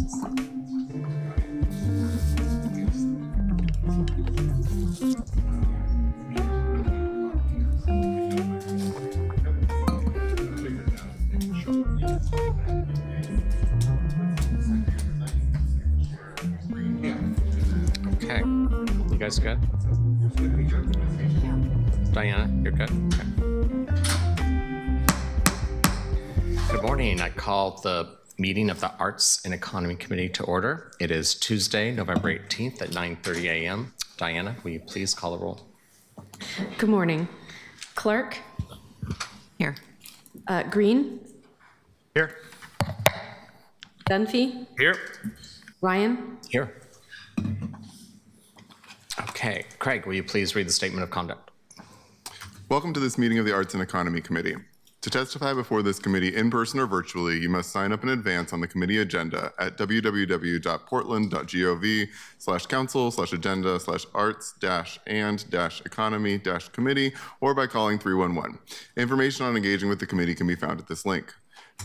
Okay, you guys good? Diana, you're good? Okay. Good morning. I call the meeting of the Arts and Economy Committee to order. It is Tuesday, November 18th at 9:30 a.m. Diana, will you please call the roll? Good morning. Clark? Here. Green? Here. Dunphy? Here. Ryan? Here. Okay, Craig, will you please read the statement of conduct? Welcome to this meeting of the Arts and Economy Committee. To testify before this committee in person or virtually, you must sign up in advance on the committee agenda at www.portland.gov/council/agenda/arts-and-economy-committee or by calling 311. Information on engaging with the committee can be found at this link.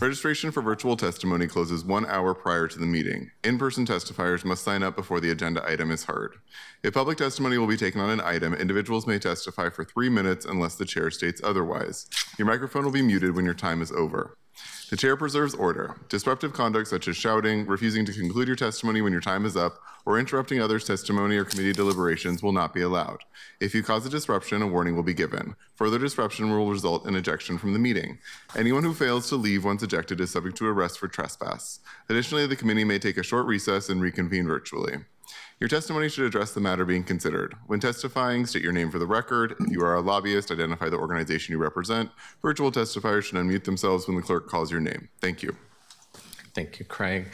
Registration for virtual testimony closes 1 hour prior to the meeting. In-person testifiers must sign up before the agenda item is heard. If public testimony will be taken on an item, individuals may testify for 3 minutes unless the chair states otherwise. Your microphone will be muted when your time is over. The chair preserves order. Disruptive conduct such as shouting, refusing to conclude your testimony when your time is up, or interrupting others' testimony or committee deliberations will not be allowed. If you cause a disruption, a warning will be given. Further disruption will result in ejection from the meeting. Anyone who fails to leave once ejected is subject to arrest for trespass. Additionally, the committee may take a short recess and reconvene virtually. Your testimony should address the matter being considered. When testifying, state your name for the record. If you are a lobbyist, identify the organization you represent. Virtual testifiers should unmute themselves when the clerk calls your name. Thank you. Thank you, Craig.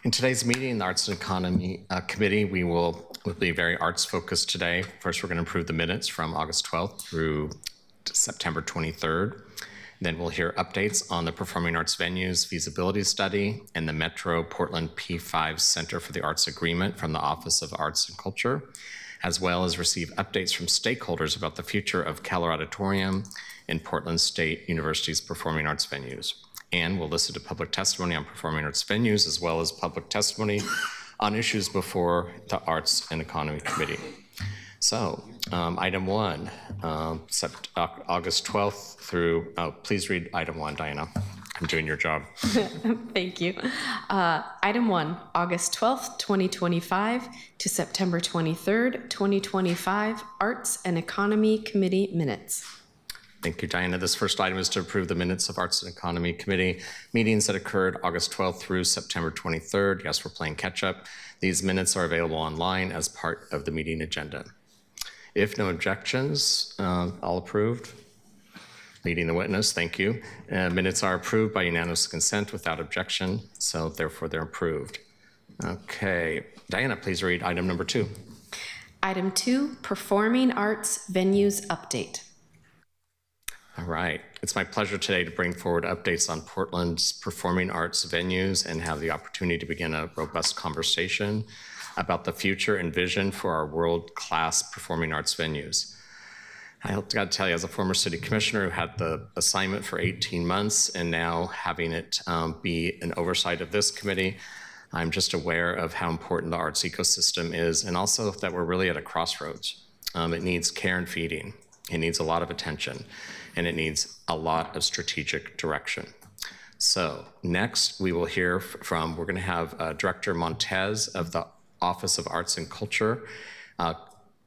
In today's meeting, the Arts and Economy Committee, we'll be very arts focused today. First, we're going to approve the minutes from August 12th through September 23rd. Then we'll hear updates on the Performing Arts Venues Feasibility Study and the Metro Portland P5 Center for the Arts Agreement from the Office of Arts and Culture, as well as receive updates from stakeholders about the future of Keller Auditorium and Portland State University's Performing Arts Venues. And we'll listen to public testimony on Performing Arts Venues, as well as public testimony on issues before the Arts and Economy Committee. So, item one, August 12th through, please read item one, Diana. I'm doing your job. Thank you. Item 1, August 12th, 2025 to September 23rd, 2025, Arts and Economy Committee minutes. Thank you, Diana. This first item is to approve the minutes of Arts and Economy Committee meetings that occurred August 12th through September 23rd. Yes, we're playing catch up. These minutes are available online as part of the meeting agenda. If no objections, all approved. Leading the witness, thank you. Minutes are approved by unanimous consent without objection, so therefore they're approved. Okay, Diana, please read item number 2. Item 2, Performing Arts Venues Update. All right, it's my pleasure today to bring forward updates on Portland's performing arts venues and have the opportunity to begin a robust conversation about the future and vision for our world-class performing arts venues. I got to tell you, as a former city commissioner who had the assignment for 18 months and now having it be an oversight of this committee, I'm just aware of how important the arts ecosystem is, and also that we're really at a crossroads. It needs care and feeding. It needs a lot of attention, and it needs a lot of strategic direction. So next we will hear from, we're going to have Director Montez of the Office of Arts and Culture.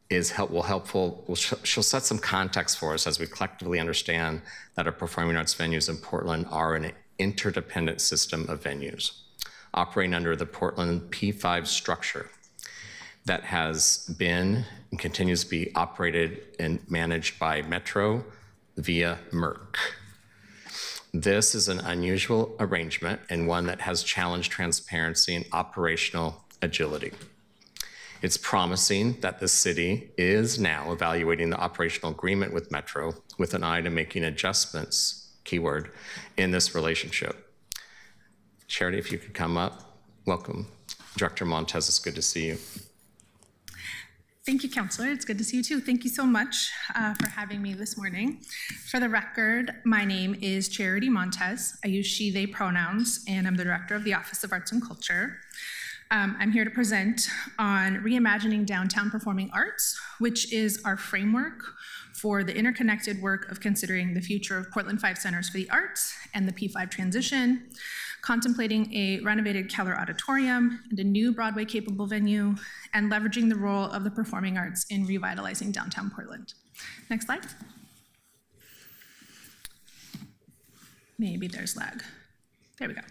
She'll set some context for us as we collectively understand that our performing arts venues in Portland are an interdependent system of venues operating under the Portland P5 structure that has been and continues to be operated and managed by Metro via MERC. This is an unusual arrangement and one that has challenged transparency and operational agility. It's promising that the city is now evaluating the operational agreement with Metro with an eye to making adjustments, keyword, in this relationship. Charity, if you could come up. Welcome. Director Montez, it's good to see you. Thank you, Counselor. It's good to see you too. Thank you so much for having me this morning. For the record, my name is Charity Montez. I use she, they pronouns, and I'm the Director of the Office of Arts and Culture. I'm here to present on reimagining downtown performing arts, which is our framework for the interconnected work of considering the future of Portland 5 Centers for the Arts and the P5 transition, contemplating a renovated Keller Auditorium and a new Broadway-capable venue, and leveraging the role of the performing arts in revitalizing downtown Portland. Next slide. Maybe there's lag. There we go.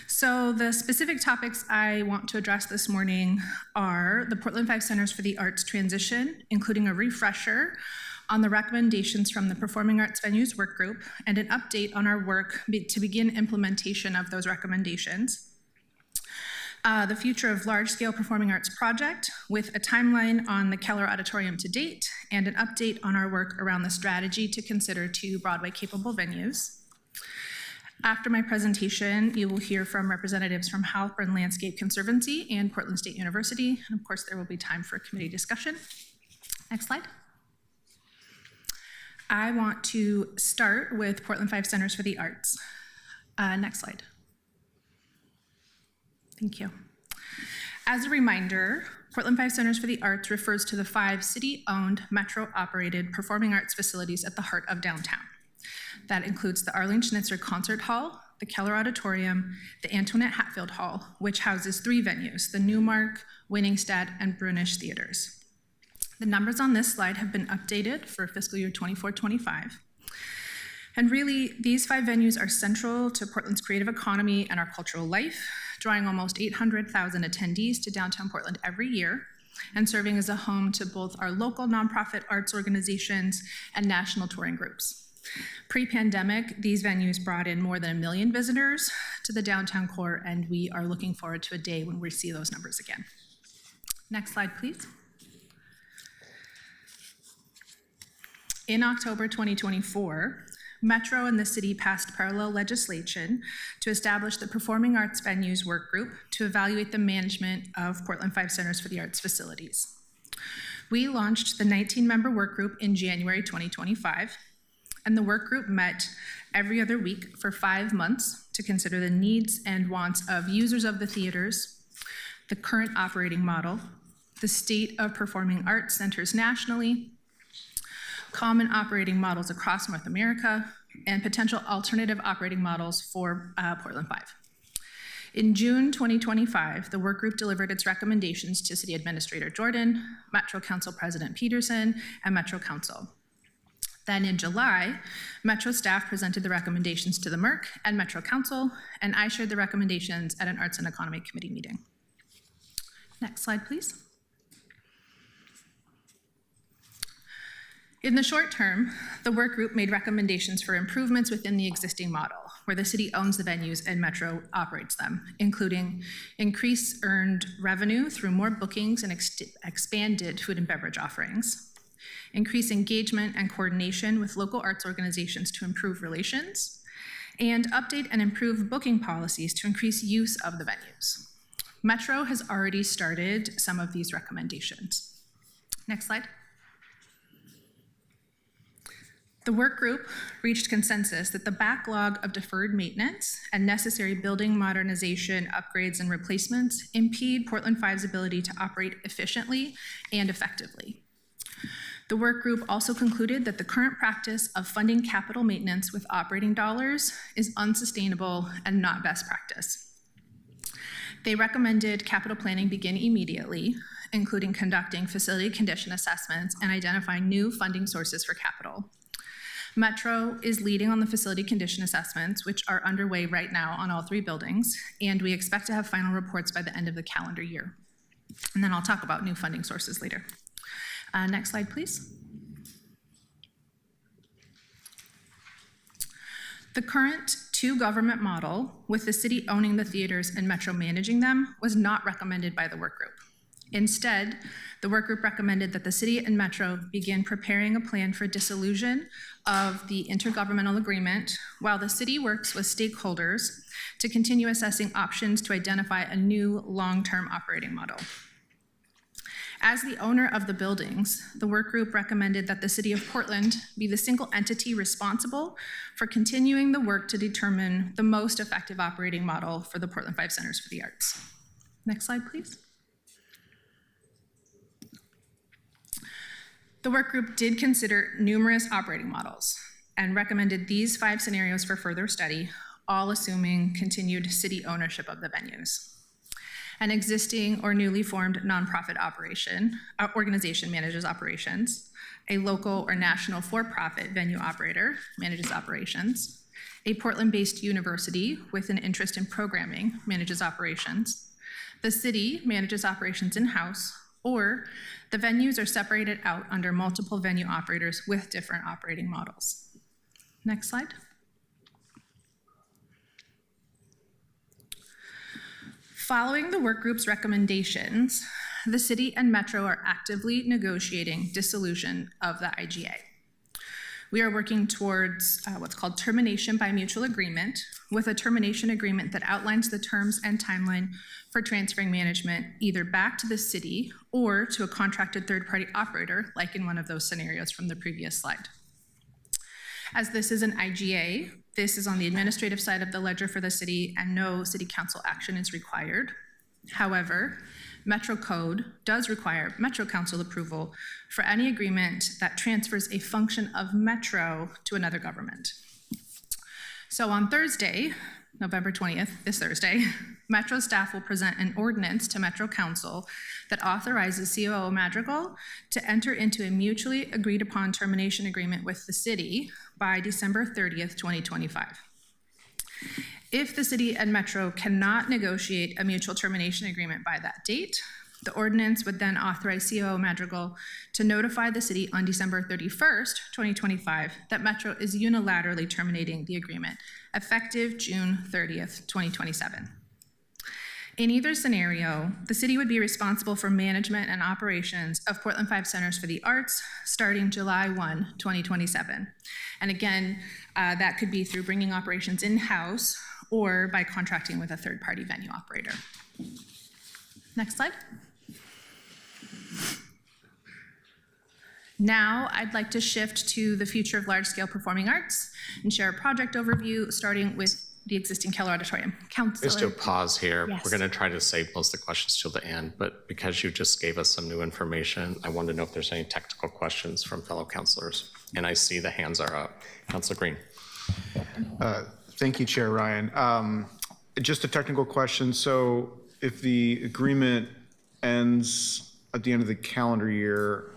So the specific topics I want to address this morning are the Portland 5 Centers for the Arts transition, including a refresher on the recommendations from the Performing Arts Venues Work Group and an update on our work to begin implementation of those recommendations. The future of large-scale performing arts project with a timeline on the Keller Auditorium to date and an update on our work around the strategy to consider 2 Broadway-capable venues. After my presentation, you will hear from representatives from Halpern Landscape Conservancy and Portland State University, and of course there will be time for committee discussion. Next slide. I want to start with Portland 5 Centers for the Arts. Next slide. Thank you. As a reminder, Portland 5 Centers for the Arts refers to the 5 city-owned, Metro-operated performing arts facilities at the heart of downtown. That includes the Arlene Schnitzer Concert Hall, the Keller Auditorium, the Antoinette Hatfield Hall, which houses 3 venues, the Newmark, Winningstad, and Brunish Theaters. The numbers on this slide have been updated for fiscal year 24-25. And really, these 5 venues are central to Portland's creative economy and our cultural life, drawing almost 800,000 attendees to downtown Portland every year, and serving as a home to both our local nonprofit arts organizations and national touring groups. Pre-pandemic, these venues brought in more than 1 million visitors to the downtown core, and we are looking forward to a day when we see those numbers again. Next slide, please. In October 2024, Metro and the city passed parallel legislation to establish the Performing Arts Venues Work Group to evaluate the management of Portland 5 Centers for the Arts facilities. We launched the 19-member work group in January 2025, and the work group met every other week for 5 months to consider the needs and wants of users of the theaters, the current operating model, the state of performing arts centers nationally, common operating models across North America, and potential alternative operating models for Portland 5. In June 2025, the work group delivered its recommendations to City Administrator Jordan, Metro Council President Peterson, and Metro Council. Then in July, Metro staff presented the recommendations to the MERC and Metro Council, and I shared the recommendations at an Arts and Economy Committee meeting. Next slide, please. In the short term, the work group made recommendations for improvements within the existing model, where the city owns the venues and Metro operates them, including increased earned revenue through more bookings and expanded food and beverage offerings, increase engagement and coordination with local arts organizations to improve relations, and update and improve booking policies to increase use of the venues. Metro has already started some of these recommendations. Next slide. The work group reached consensus that the backlog of deferred maintenance and necessary building modernization, upgrades, and replacements impede Portland 5's ability to operate efficiently and effectively. The work group also concluded that the current practice of funding capital maintenance with operating dollars is unsustainable and not best practice. They recommended capital planning begin immediately, including conducting facility condition assessments and identifying new funding sources for capital. Metro is leading on the facility condition assessments, which are underway right now on all 3 buildings, and we expect to have final reports by the end of the calendar year. And then I'll talk about new funding sources later. Next slide, please. The current 2-government model, with the city owning the theaters and Metro managing them, was not recommended by the work group. Instead, the work group recommended that the city and Metro begin preparing a plan for dissolution of the intergovernmental agreement while the city works with stakeholders to continue assessing options to identify a new long-term operating model. As the owner of the buildings, the work group recommended that the City of Portland be the single entity responsible for continuing the work to determine the most effective operating model for the Portland 5 Centers for the Arts. Next slide, please. The work group did consider numerous operating models and recommended these 5 scenarios for further study, all assuming continued city ownership of the venues. An existing or newly formed nonprofit organization manages operations. A local or national for-profit venue operator manages operations. A Portland-based university with an interest in programming manages operations. The city manages operations in-house, or the venues are separated out under multiple venue operators with different operating models. Next slide. Following the work group's recommendations, the city and Metro are actively negotiating dissolution of the IGA. We are working towards what's called termination by mutual agreement, with a termination agreement that outlines the terms and timeline for transferring management either back to the city or to a contracted third-party operator, like in one of those scenarios from the previous slide. As this is an IGA, this is on the administrative side of the ledger for the city, and no city council action is required. However, Metro Code does require Metro Council approval for any agreement that transfers a function of Metro to another government. So on Thursday, November 20th, this Thursday, Metro staff will present an ordinance to Metro Council that authorizes COO Madrigal to enter into a mutually agreed upon termination agreement with the city by December 30th, 2025. If the city and Metro cannot negotiate a mutual termination agreement by that date, the ordinance would then authorize COO Madrigal to notify the city on December 31st, 2025, that Metro is unilaterally terminating the agreement, effective June 30th, 2027. In either scenario, the city would be responsible for management and operations of Portland 5 Centers for the Arts starting July 1, 2027. And again, that could be through bringing operations in-house or by contracting with a third-party venue operator. Next slide. Now, I'd like to shift to the future of large-scale performing arts and share a project overview, starting with the existing Keller Auditorium. Counselor. Just to pause here, Yes. we're going to try to save most of the questions till the end, but because you just gave us some new information, I want to know if there's any technical questions from fellow counselors. And I see the hands are up. Councilor Green. Thank you, Chair Ryan. Just a technical question. So if the agreement ends at the end of the calendar year,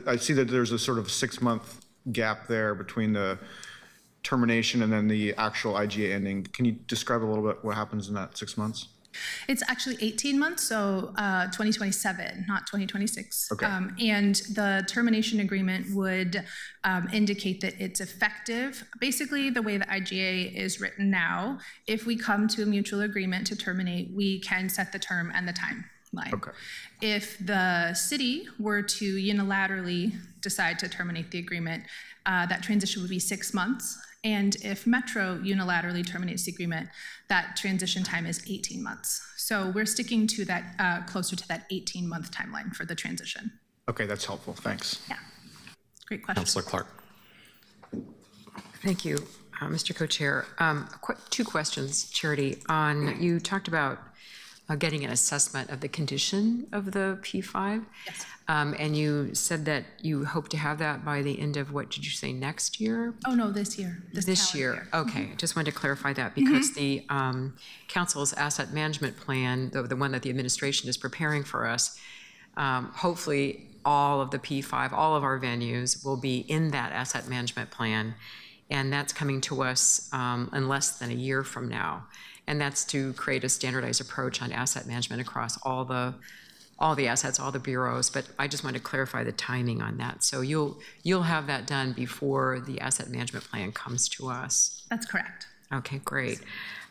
I see that there's a sort of 6-month gap there between the termination and then the actual IGA ending. Can you describe a little bit what happens in that 6 months? It's actually 18 months, so 2027, not 2026. Okay. And the termination agreement would indicate that it's effective. Basically, the way the IGA is written now, if we come to a mutual agreement to terminate, we can set the term and the timeline. Okay. If the city were to unilaterally decide to terminate the agreement, that transition would be 6 months. And if Metro unilaterally terminates the agreement, that transition time is 18 months. So we're sticking to that, closer to that 18-month timeline for the transition. Okay, that's helpful. Thanks. Yeah, great question. Councilor Clark. Thank you, Mr. Co-Chair. Two questions, Charity. You talked about getting an assessment of the condition of the P5. Yes. And you said that you hope to have that by the end of, what did you say, next year? Oh, no, this year. This calendar year. Okay, just wanted to clarify that because the council's asset management plan, the one that the administration is preparing for us, hopefully all of the P5, all of our venues will be in that asset management plan. And that's coming to us in less than a year from now. And that's to create a standardized approach on asset management across all the assets, all the bureaus. But I just wanted to clarify the timing on that. So you'll have that done before the asset management plan comes to us. That's correct. Okay, great.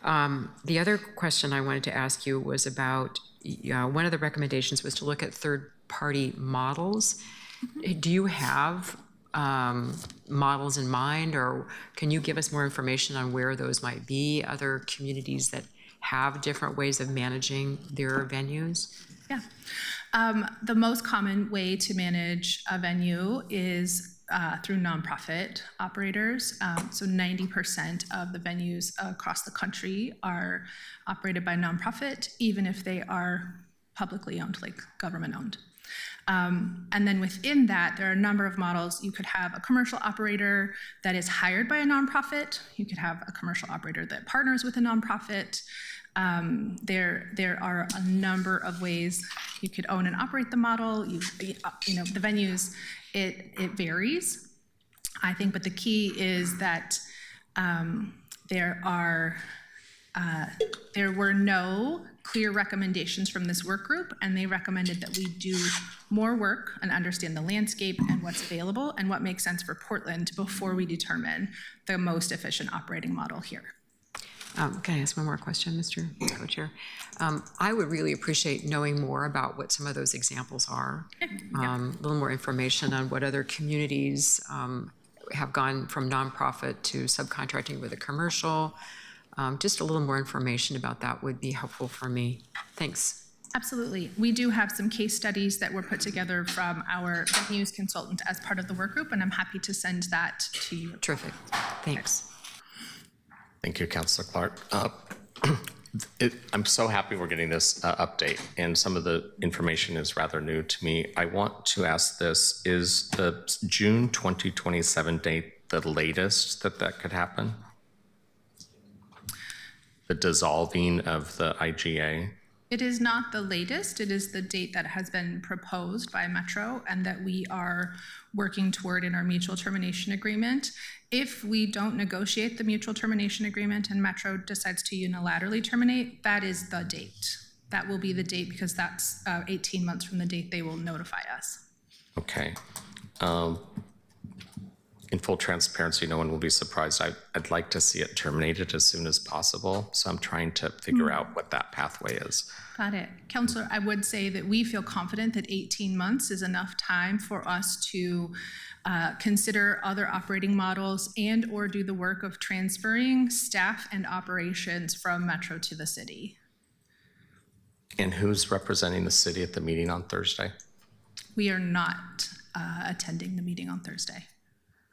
The other question I wanted to ask you was about, one of the recommendations was to look at third-party models. Do you have models in mind, or can you give us more information on where those might be, other communities that have different ways of managing their venues? Yeah. The most common way to manage a venue is through nonprofit operators. So 90% of the venues across the country are operated by nonprofit, even if they are publicly owned, like government owned. And then within that, there are a number of models. You could have a commercial operator that is hired by a nonprofit. You could have a commercial operator that partners with a nonprofit. There are a number of ways you could own and operate the model. You know, the venues, it varies, I think, but the key is that there were no clear recommendations from this work group, and they recommended that we do more work and understand the landscape and what's available and what makes sense for Portland before we determine the most efficient operating model here. Can I ask one more question, Mr. Co-Chair? I would really appreciate knowing more about what some of those examples are. A little more information on what other communities have gone from nonprofit to subcontracting with a commercial. Just a little more information about that would be helpful for me. Thanks. Absolutely. We do have some case studies that were put together from our venues consultant as part of the work group, and I'm happy to send that to you. Terrific. Thanks. Thank you, Councilor Clark. I'm so happy we're getting this update, and some of the information is rather new to me. I want to ask this, is the June 2027 date the latest that could happen? The dissolving of the IGA? It is not the latest. It is the date that has been proposed by Metro and that we are working toward in our mutual termination agreement. If we don't negotiate the mutual termination agreement and Metro decides to unilaterally terminate, that is the date. That will be the date because that's 18 months from the date they will notify us. Okay. In full transparency, no one will be surprised. I'd like to see it terminated as soon as possible. So I'm trying to figure out what that pathway is. Got it. Counselor, I would say that we feel confident that 18 months is enough time for us to consider other operating models and or do the work of transferring staff and operations from Metro to the city. And who's representing the city at the meeting on Thursday? We are not attending the meeting on Thursday.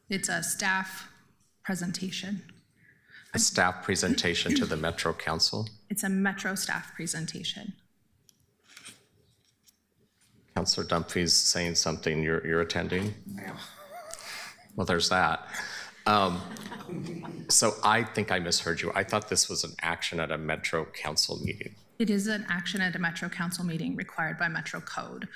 It's a staff presentation. A staff presentation to the Metro Council? It's a Metro staff presentation. Councilor Dunphy's saying something. You're attending? I am. Well, there's that. So I think I misheard you. I thought this was an action at a Metro Council meeting. It is an action at a Metro Council meeting required by Metro Code.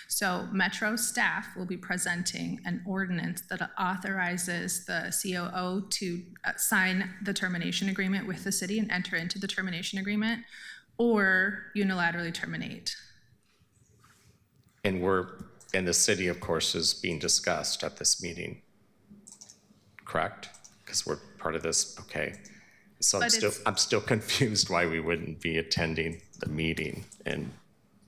So Metro staff will be presenting an ordinance that authorizes the COO to sign the termination agreement with the city and enter into the termination agreement or unilaterally terminate. And the city, of course, is being discussed at this meeting, correct? Because we're part of this, okay. So I'm still confused why we wouldn't be attending the meeting. And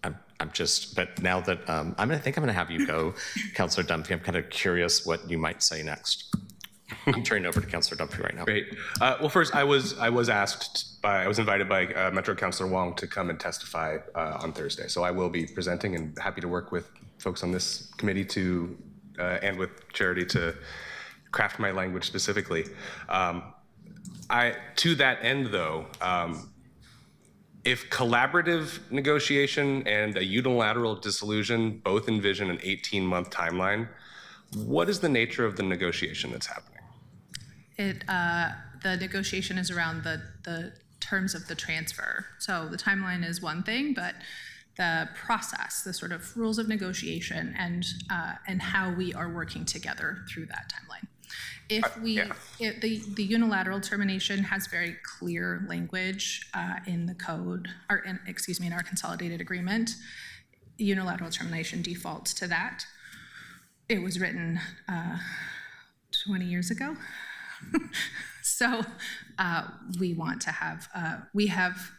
I'm just, but now that, I think I'm gonna have you go, Councilor Dunphy. I'm kind of curious what you might say next. I'm turning over to Councilor Dunphy right now. Great. Well, first, I was invited by Metro Councilor Wong to come and testify on Thursday. So I will be presenting and happy to work with folks on this committee to, and with Charity to craft my language specifically. To that end, though, if collaborative negotiation and a unilateral dissolution both envision an 18-month timeline, what is the nature of the negotiation that's happening? The negotiation is around the terms of the transfer. So the timeline is one thing, but the process, the sort of rules of negotiation and how we are working together through that timeline. The unilateral termination has very clear language in the code, or in our consolidated agreement. Unilateral termination defaults to that. It was written 20 years ago. So we want to have, we have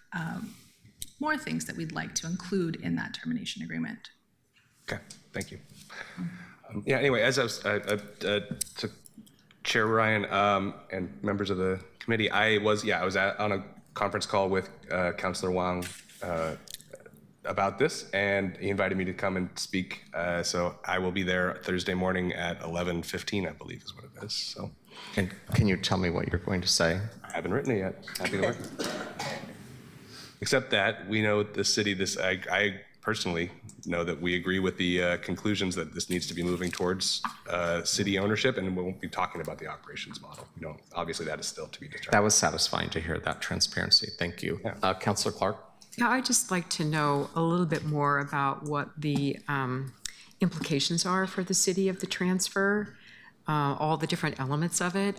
more things that we'd like to include in that termination agreement. Okay, thank you. Yeah, anyway, as I was, to Chair Ryan and members of the committee, I was on a conference call with Councilor Wong about this, and he invited me to come and speak. So I will be there Thursday morning at 11:15, I believe is what it is. So And can you tell me what you're going to say? I haven't written it yet. Happy to work. Except that we know the city, I personally know that we agree with the conclusions that this needs to be moving towards city ownership, and we won't be talking about the operations model. We don't, obviously that is still to be determined. That was satisfying to hear that transparency. Thank you. Councillor Clark? Yeah, I'd just like to know a little bit more about what the implications are for the city of the transfer, all the different elements of it.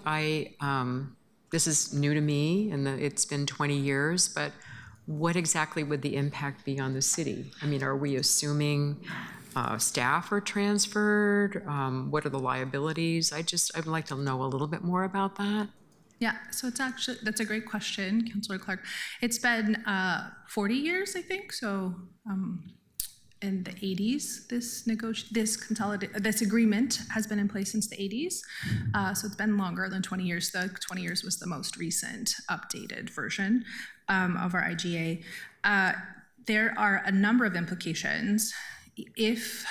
This is new to me, and it's been 20 years, but what exactly would the impact be on the city? I mean, are we assuming staff are transferred? What are the liabilities? I'd like to know a little bit more about that. Yeah, so it's actually, that's a great question, Councillor Clark. It's been 40 years, I think, so in the 80s, this agreement has been in place since the 80s, so it's been longer than 20 years. The 20 years was the most recent updated version of our IGA. There are a number of implications if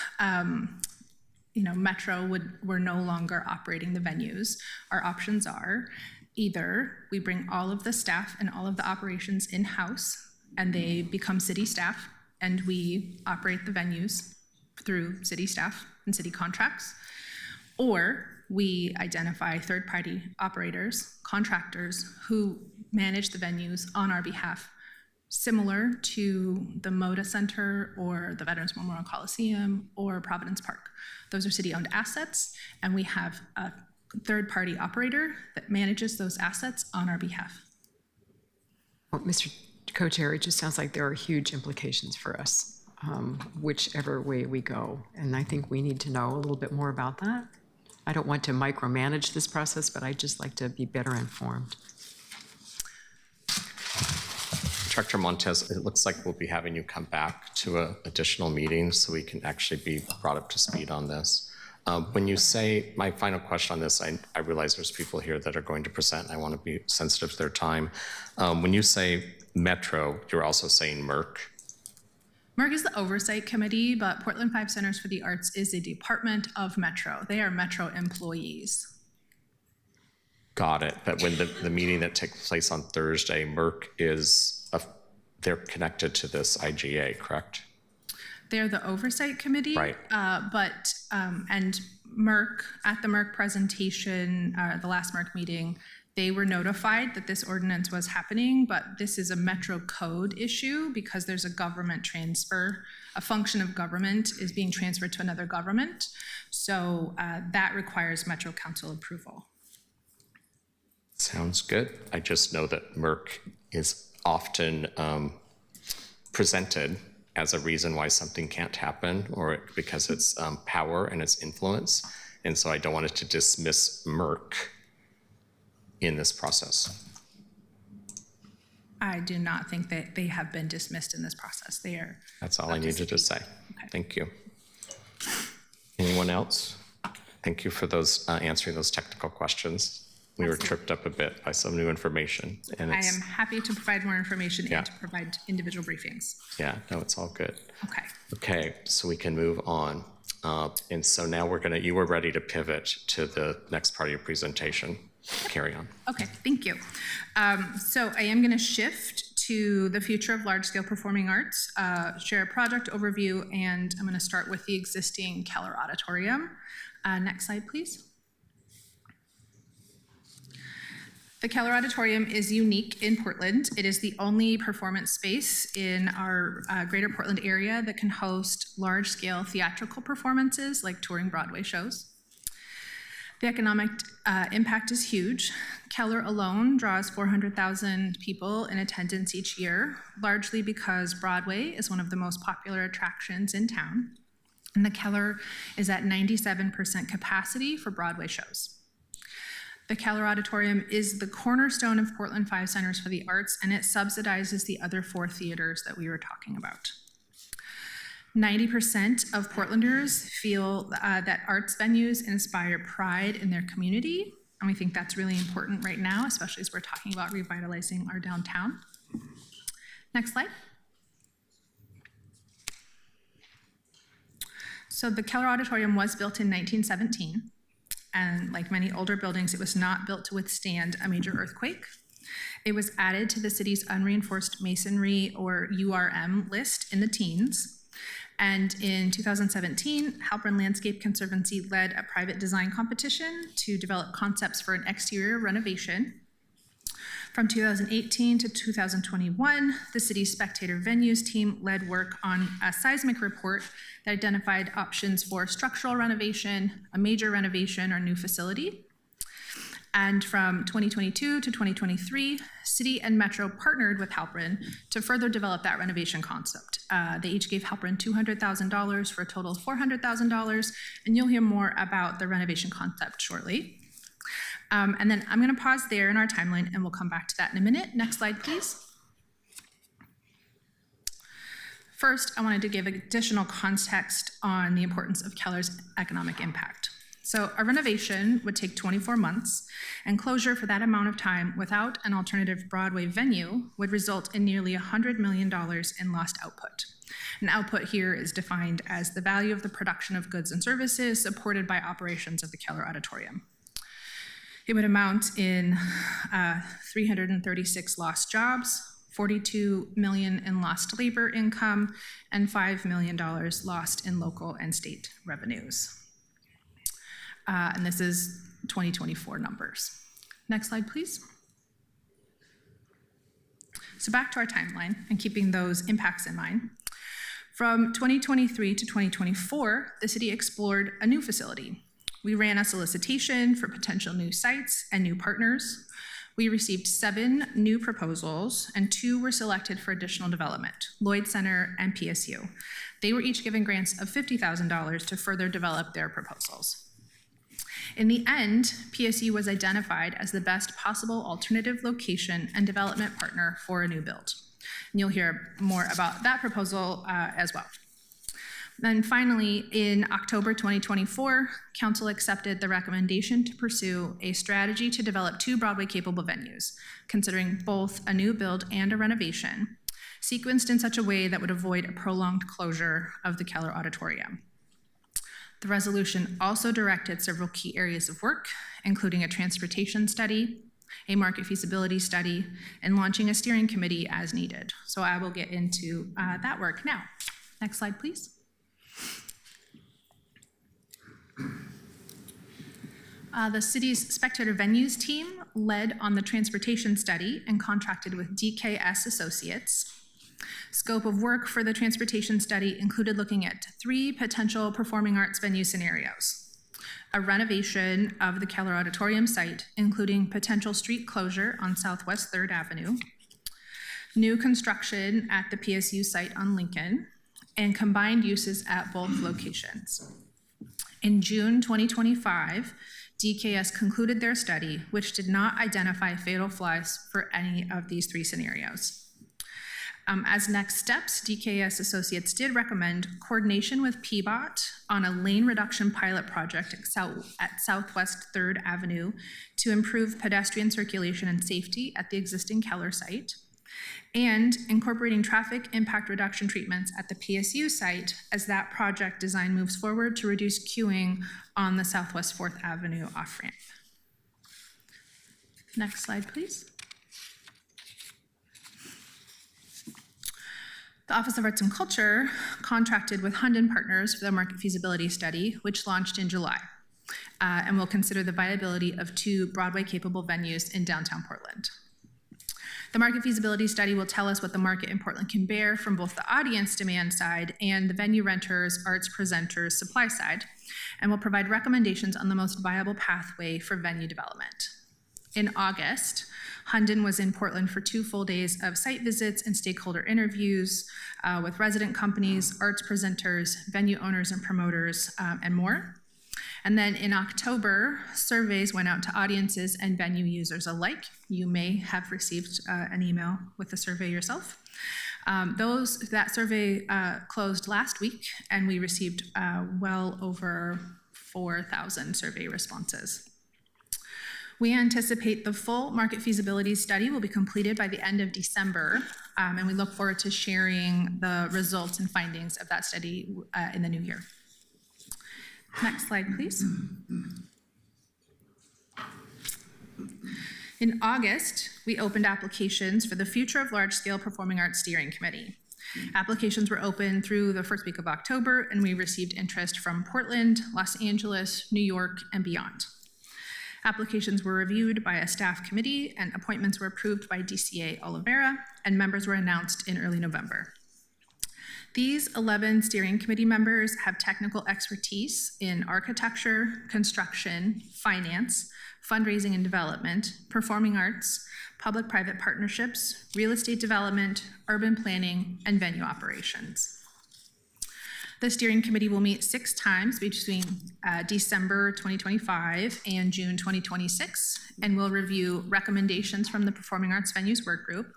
Metro were no longer operating the venues. Our options are either we bring all of the staff and all of the operations in-house and they become city staff and we operate the venues through city staff and city contracts, or we identify third-party operators, contractors who manage the venues on our behalf, similar to the Moda Center or the Veterans Memorial Coliseum or Providence Park. Those are city-owned assets, and we have a third-party operator that manages those assets on our behalf. Well, Mr. Co-Chair, it just sounds like there are huge implications for us, whichever way we go. And I think we need to know a little bit more about that. I don't want to micromanage this process, but I'd just like to be better informed. Director Montez, it looks like we'll be having you come back to an additional meeting so we can actually be brought up to speed on this. When you say, my final question on this, I realize there's people here that are going to present, and I want to be sensitive to their time. When you say Metro, you're also saying MERC? MERC is the oversight committee, but Portland 5 Centers for the Arts is a department of Metro. They are Metro employees. Got it. But when the meeting that takes place on Thursday, MERC is, they're connected to this IGA, correct? They're the oversight committee. Right. And MERC, at the MERC presentation, the last MERC meeting, they were notified that this ordinance was happening, but this is a Metro code issue because there's a government transfer. A function of government is being transferred to another government. So that requires Metro Council approval. Sounds good. I just know that MERC is often presented as a reason why something can't happen, or because it's power and its influence. And so I don't want it to dismiss MERC in this process. I do not think that they have been dismissed in this process. They are. That's all I needed to say. Thank you. Anyone else? Thank you for those answering those technical questions. We were tripped up a bit by some new information. And I am happy to provide more information Yeah. and to provide individual briefings. Yeah, no, it's all good. Okay. Okay, so we can move on. And so now you were ready to pivot to the next part of your presentation. Carry on. Okay, thank you. So I am going to shift to the future of large-scale performing arts, share a project overview, and I'm going to start with the existing Keller Auditorium. Next slide, please. The Keller Auditorium is unique in Portland. It is the only performance space in our greater Portland area that can host large-scale theatrical performances like touring Broadway shows. The economic impact is huge. Keller alone draws 400,000 people in attendance each year, largely because Broadway is one of the most popular attractions in town. And the Keller is at 97% capacity for Broadway shows. The Keller Auditorium is the cornerstone of Portland 5 Centers for the Arts, and it subsidizes the other 4 theaters that we were talking about. 90% of Portlanders feel that arts venues inspire pride in their community, and we think that's really important right now, especially as we're talking about revitalizing our downtown. Next slide. So the Keller Auditorium was built in 1917, and like many older buildings, it was not built to withstand a major earthquake. It was added to the city's unreinforced masonry, or URM, list in the teens. And in 2017, Halpern Landscape Conservancy led a private design competition to develop concepts for an exterior renovation. From 2018 to 2021, the city's spectator venues team led work on a seismic report that identified options for structural renovation, a major renovation, or new facility. And from 2022 to 2023, City and Metro partnered with Halpern to further develop that renovation concept. They each gave Halpern $200,000 for a total of $400,000, and you'll hear more about the renovation concept shortly. And then I'm going to pause there in our timeline, and we'll come back to that in a minute. Next slide, please. First, I wanted to give additional context on the importance of Keller's economic impact. So a renovation would take 24 months, and closure for that amount of time without an alternative Broadway venue would result in nearly $100 million in lost output. And output here is defined as the value of the production of goods and services supported by operations of the Keller Auditorium. It would amount in 336 lost jobs, $42 million in lost labor income, and $5 million lost in local and state revenues. And this is 2024 numbers. Next slide, please. So back to our timeline and keeping those impacts in mind. From 2023 to 2024, the city explored a new facility. We ran a solicitation for potential new sites and new partners. We received 7 new proposals, and 2 were selected for additional development, Lloyd Center and PSU. They were each given grants of $50,000 to further develop their proposals. In the end, PSU was identified as the best possible alternative location and development partner for a new build. And you'll hear more about that proposal as well. Then finally, in October 2024, Council accepted the recommendation to pursue a strategy to develop 2 Broadway-capable venues, considering both a new build and a renovation, sequenced in such a way that would avoid a prolonged closure of the Keller Auditorium. The resolution also directed several key areas of work, including a transportation study, a market feasibility study, and launching a steering committee as needed. So I will get into that work now. Next slide, please. The city's spectator venues team led on the transportation study and contracted with DKS Associates. Scope of work for the transportation study included looking at 3 potential performing arts venue scenarios: a renovation of the Keller Auditorium site, including potential street closure on Southwest 3rd Avenue, new construction at the PSU site on Lincoln, and combined uses at both locations. In June 2025, DKS concluded their study, which did not identify fatal flaws for any of these 3 scenarios. As next steps, DKS Associates did recommend coordination with PBOT on a lane reduction pilot project at Southwest 3rd Avenue to improve pedestrian circulation and safety at the existing Keller site, and incorporating traffic impact reduction treatments at the PSU site as that project design moves forward to reduce queuing on the Southwest 4th Avenue off-ramp. Next slide, please. The Office of Arts and Culture contracted with Hunden Partners for the market feasibility study, which launched in July, and will consider the viability of 2 Broadway-capable venues in downtown Portland. The market feasibility study will tell us what the market in Portland can bear from both the audience demand side and the venue renters, arts presenters, supply side, and will provide recommendations on the most viable pathway for venue development. In August, Hunden was in Portland for 2 full days of site visits and stakeholder interviews with resident companies, arts presenters, venue owners and promoters, and more. And then in October, surveys went out to audiences and venue users alike. You may have received an email with the survey yourself. That survey closed last week, and we received well over 4,000 survey responses. We anticipate the full market feasibility study will be completed by the end of December, and we look forward to sharing the results and findings of that study in the new year. Next slide, please. In August, we opened applications for the Future of Large-Scale Performing Arts Steering Committee. Applications were open through the first week of October, and we received interest from Portland, Los Angeles, New York, and beyond. Applications were reviewed by a staff committee, and appointments were approved by DCA Oliveira, and members were announced in early November. These 11 steering committee members have technical expertise in architecture, construction, finance, fundraising and development, performing arts, public-private partnerships, real estate development, urban planning, and venue operations. The steering committee will meet 6 times between December 2025 and June 2026, and will review recommendations from the Performing Arts Venues Work Group,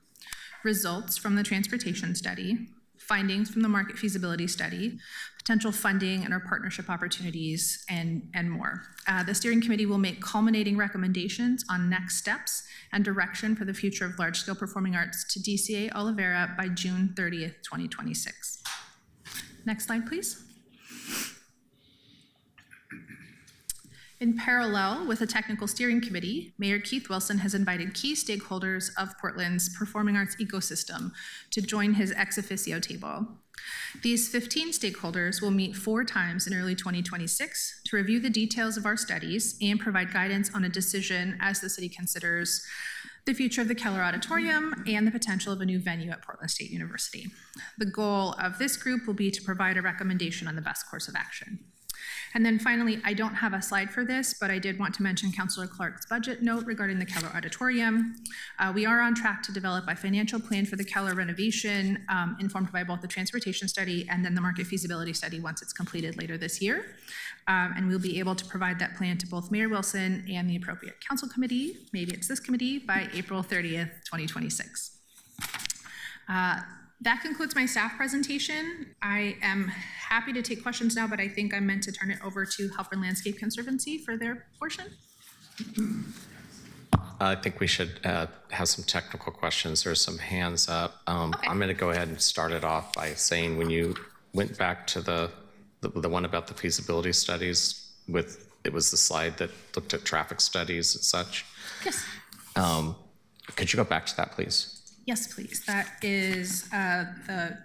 results from the transportation study, findings from the market feasibility study, potential funding and our partnership opportunities, and more. The steering committee will make culminating recommendations on next steps and direction for the future of large-scale performing arts to DCA Oliveira by June 30th, 2026. Next slide, please. In parallel with the technical steering committee, Mayor Keith Wilson has invited key stakeholders of Portland's performing arts ecosystem to join his ex officio table. These 15 stakeholders will meet 4 times in early 2026 to review the details of our studies and provide guidance on a decision as the city considers the future of the Keller Auditorium and the potential of a new venue at Portland State University. The goal of this group will be to provide a recommendation on the best course of action. And then finally, I don't have a slide for this, but I did want to mention Councilor Clark's budget note regarding the Keller Auditorium. We are on track to develop a financial plan for the Keller renovation, informed by both the transportation study and then the market feasibility study once it's completed later this year. And we'll be able to provide that plan to both Mayor Wilson and the appropriate council committee, maybe it's this committee, by April 30th, 2026. That concludes my staff presentation. I am happy to take questions now, but I think I'm meant to turn it over to Halpern Landscape Conservancy for their portion. I think we should have some technical questions. There's some hands up. I'm going to go ahead and start it off by saying when you went back to the one about the feasibility studies, it was the slide that looked at traffic studies and such. Yes. Could you go back to that, please? Yes, please. That is the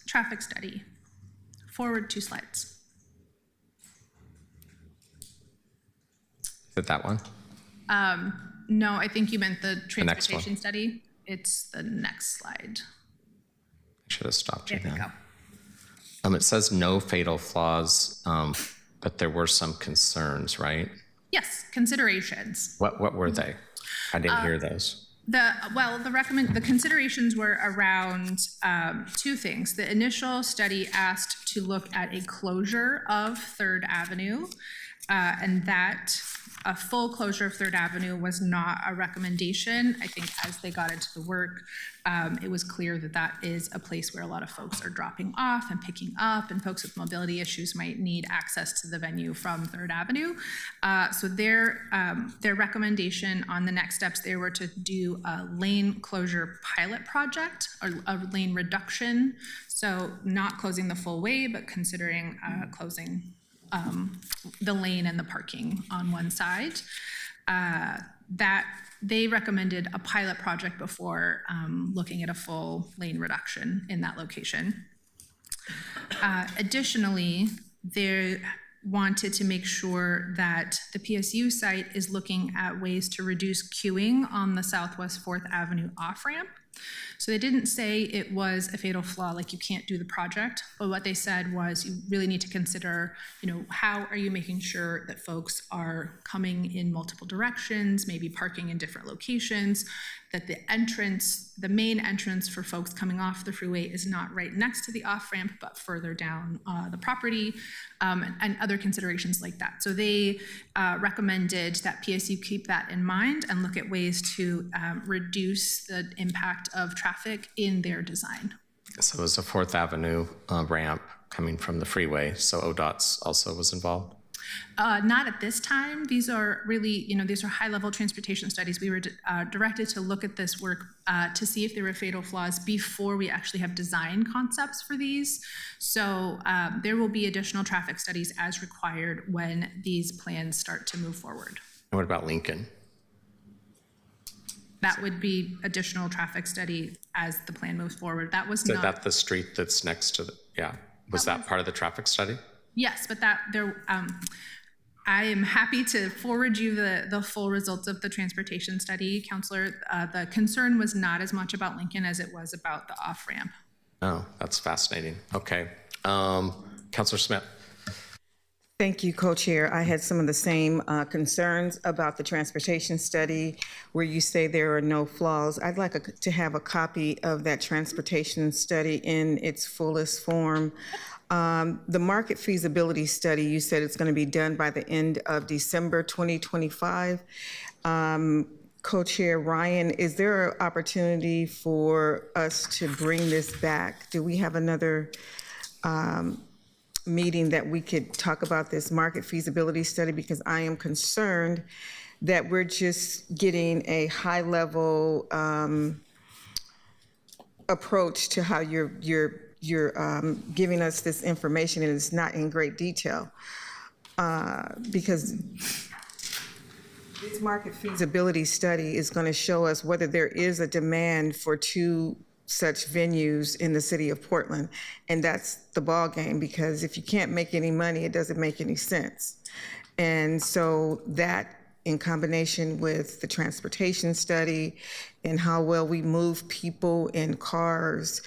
traffic study. Forward 2 slides. Is it that one? No, I think you meant the The next one. transportation study. It's the next slide. I should have stopped you There we then. go. It says no fatal flaws, but there were some concerns, right? Yes, considerations. What were they? I didn't hear those. The considerations were around 2 things. The initial study asked to look at a closure of 3rd Avenue, and that a full closure of 3rd Avenue was not a recommendation. I think as they got into the work, it was clear that that is a place where a lot of folks are dropping off and picking up, and folks with mobility issues might need access to the venue from 3rd Avenue. So their recommendation on the next steps, they were to do a lane closure pilot project or a lane reduction. So not closing the full way, but considering closing the lane and the parking on one side. That they recommended a pilot project before looking at a full lane reduction in that location. Additionally, they wanted to make sure that the PSU site is looking at ways to reduce queuing on the Southwest 4th Avenue off-ramp. So they didn't say it was a fatal flaw, like you can't do the project, but what they said was you really need to consider, how are you making sure that folks are coming in multiple directions, maybe parking in different locations, that the main entrance for folks coming off the freeway is not right next to the off-ramp, but further down the property, and other considerations like that. So they recommended that PSU keep that in mind and look at ways to reduce the impact of traffic in their design. So it was a 4th Avenue ramp coming from the freeway, so ODOT's also was involved? Not at this time. These are really, these are high-level transportation studies. We were directed to look at this work to see if there were fatal flaws before we actually have design concepts for these. So there will be additional traffic studies as required when these plans start to move forward. And what about Lincoln? That would be additional traffic study as the plan moves forward. That was Is not. that the street that's next to the, yeah. Was that part of the traffic study? Yes, but I am happy to forward you the full results of the transportation study, Counselor. The concern was not as much about Lincoln as it was about the off-ramp. Oh, that's fascinating. Okay. Counselor Smith. Thank you, Co-Chair. I had some of the same concerns about the transportation study where you say there are no flaws. I'd like to have a copy of that transportation study in its fullest form. The market feasibility study, you said it's going to be done by the end of December 2025. Co-Chair Ryan, is there an opportunity for us to bring this back? Do we have another meeting that we could talk about this market feasibility study? Because I am concerned that we're just getting a high-level approach to how you're giving us this information, and it's not in great detail. Because this market feasibility study is going to show us whether there is a demand for 2 such venues in the city of Portland. And that's the ball game, because if you can't make any money, it doesn't make any sense. And so that, in combination with the transportation study and how well we move people in cars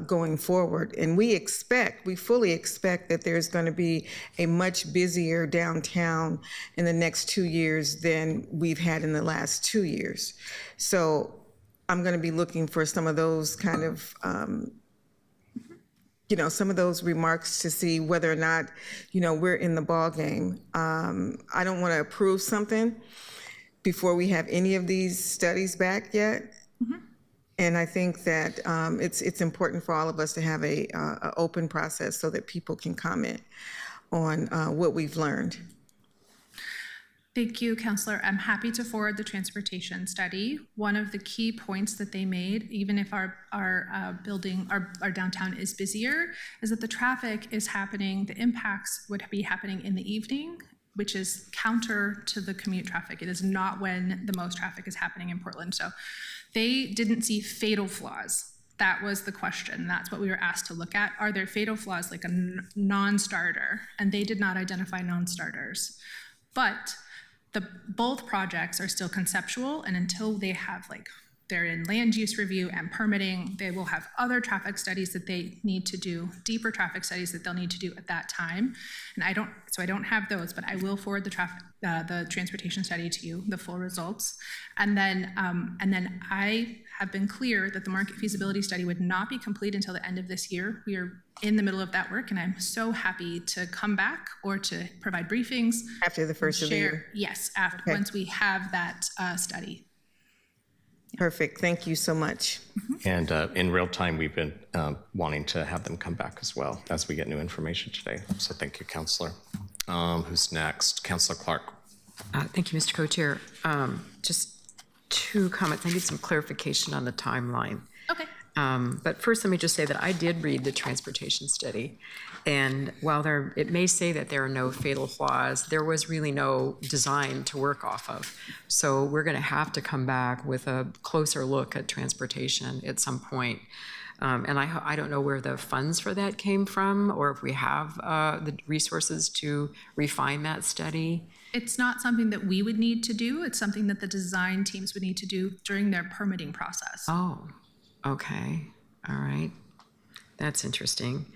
going forward. And we fully expect that there's going to be a much busier downtown in the next 2 years than we've had in the last 2 years. So I'm going to be looking for some of those kind of, some of those remarks to see whether or not, we're in the ball game. I don't want to approve something before we have any of these studies back yet. Mm-hmm. And I think that it's important for all of us to have a open process so that people can comment on what we've learned. Thank you, Counselor. I'm happy to forward the transportation study. One of the key points that they made, even if our downtown is busier, is that the traffic is happening, the impacts would be happening in the evening, which is counter to the commute traffic. It is not when the most traffic is happening in Portland. So they didn't see fatal flaws. That was the question. That's what we were asked to look at. Are there fatal flaws like a non-starter? And they did not identify non-starters. But both projects are still conceptual, and until they have they're in land use review and permitting, they will have other traffic studies that they need to do, deeper traffic studies that they'll need to do at that time. And I don't have those, but I will forward the transportation study to you, the full results. And then I have been clear that the market feasibility study would not be complete until the end of this year. We are in the middle of that work, and I'm so happy to come back or to provide briefings. After the first of the year? Yes, once we have that study. Perfect. Thank you so much. And in real time, we've been wanting to have them come back as well as we get new information today. So thank you, Counselor. Who's next? Counselor Clark. Thank you, Mr. Co-Chair. Just 2 comments. I need some clarification on the timeline. Okay. But first, let me just say that I did read the transportation study. And while it may say that there are no fatal flaws, there was really no design to work off of. So we're going to have to come back with a closer look at transportation at some point. And I don't know where the funds for that came from, or if we have the resources to refine that study. It's not something that we would need to do. It's something that the design teams would need to do during their permitting process. Oh, okay. All right. That's interesting.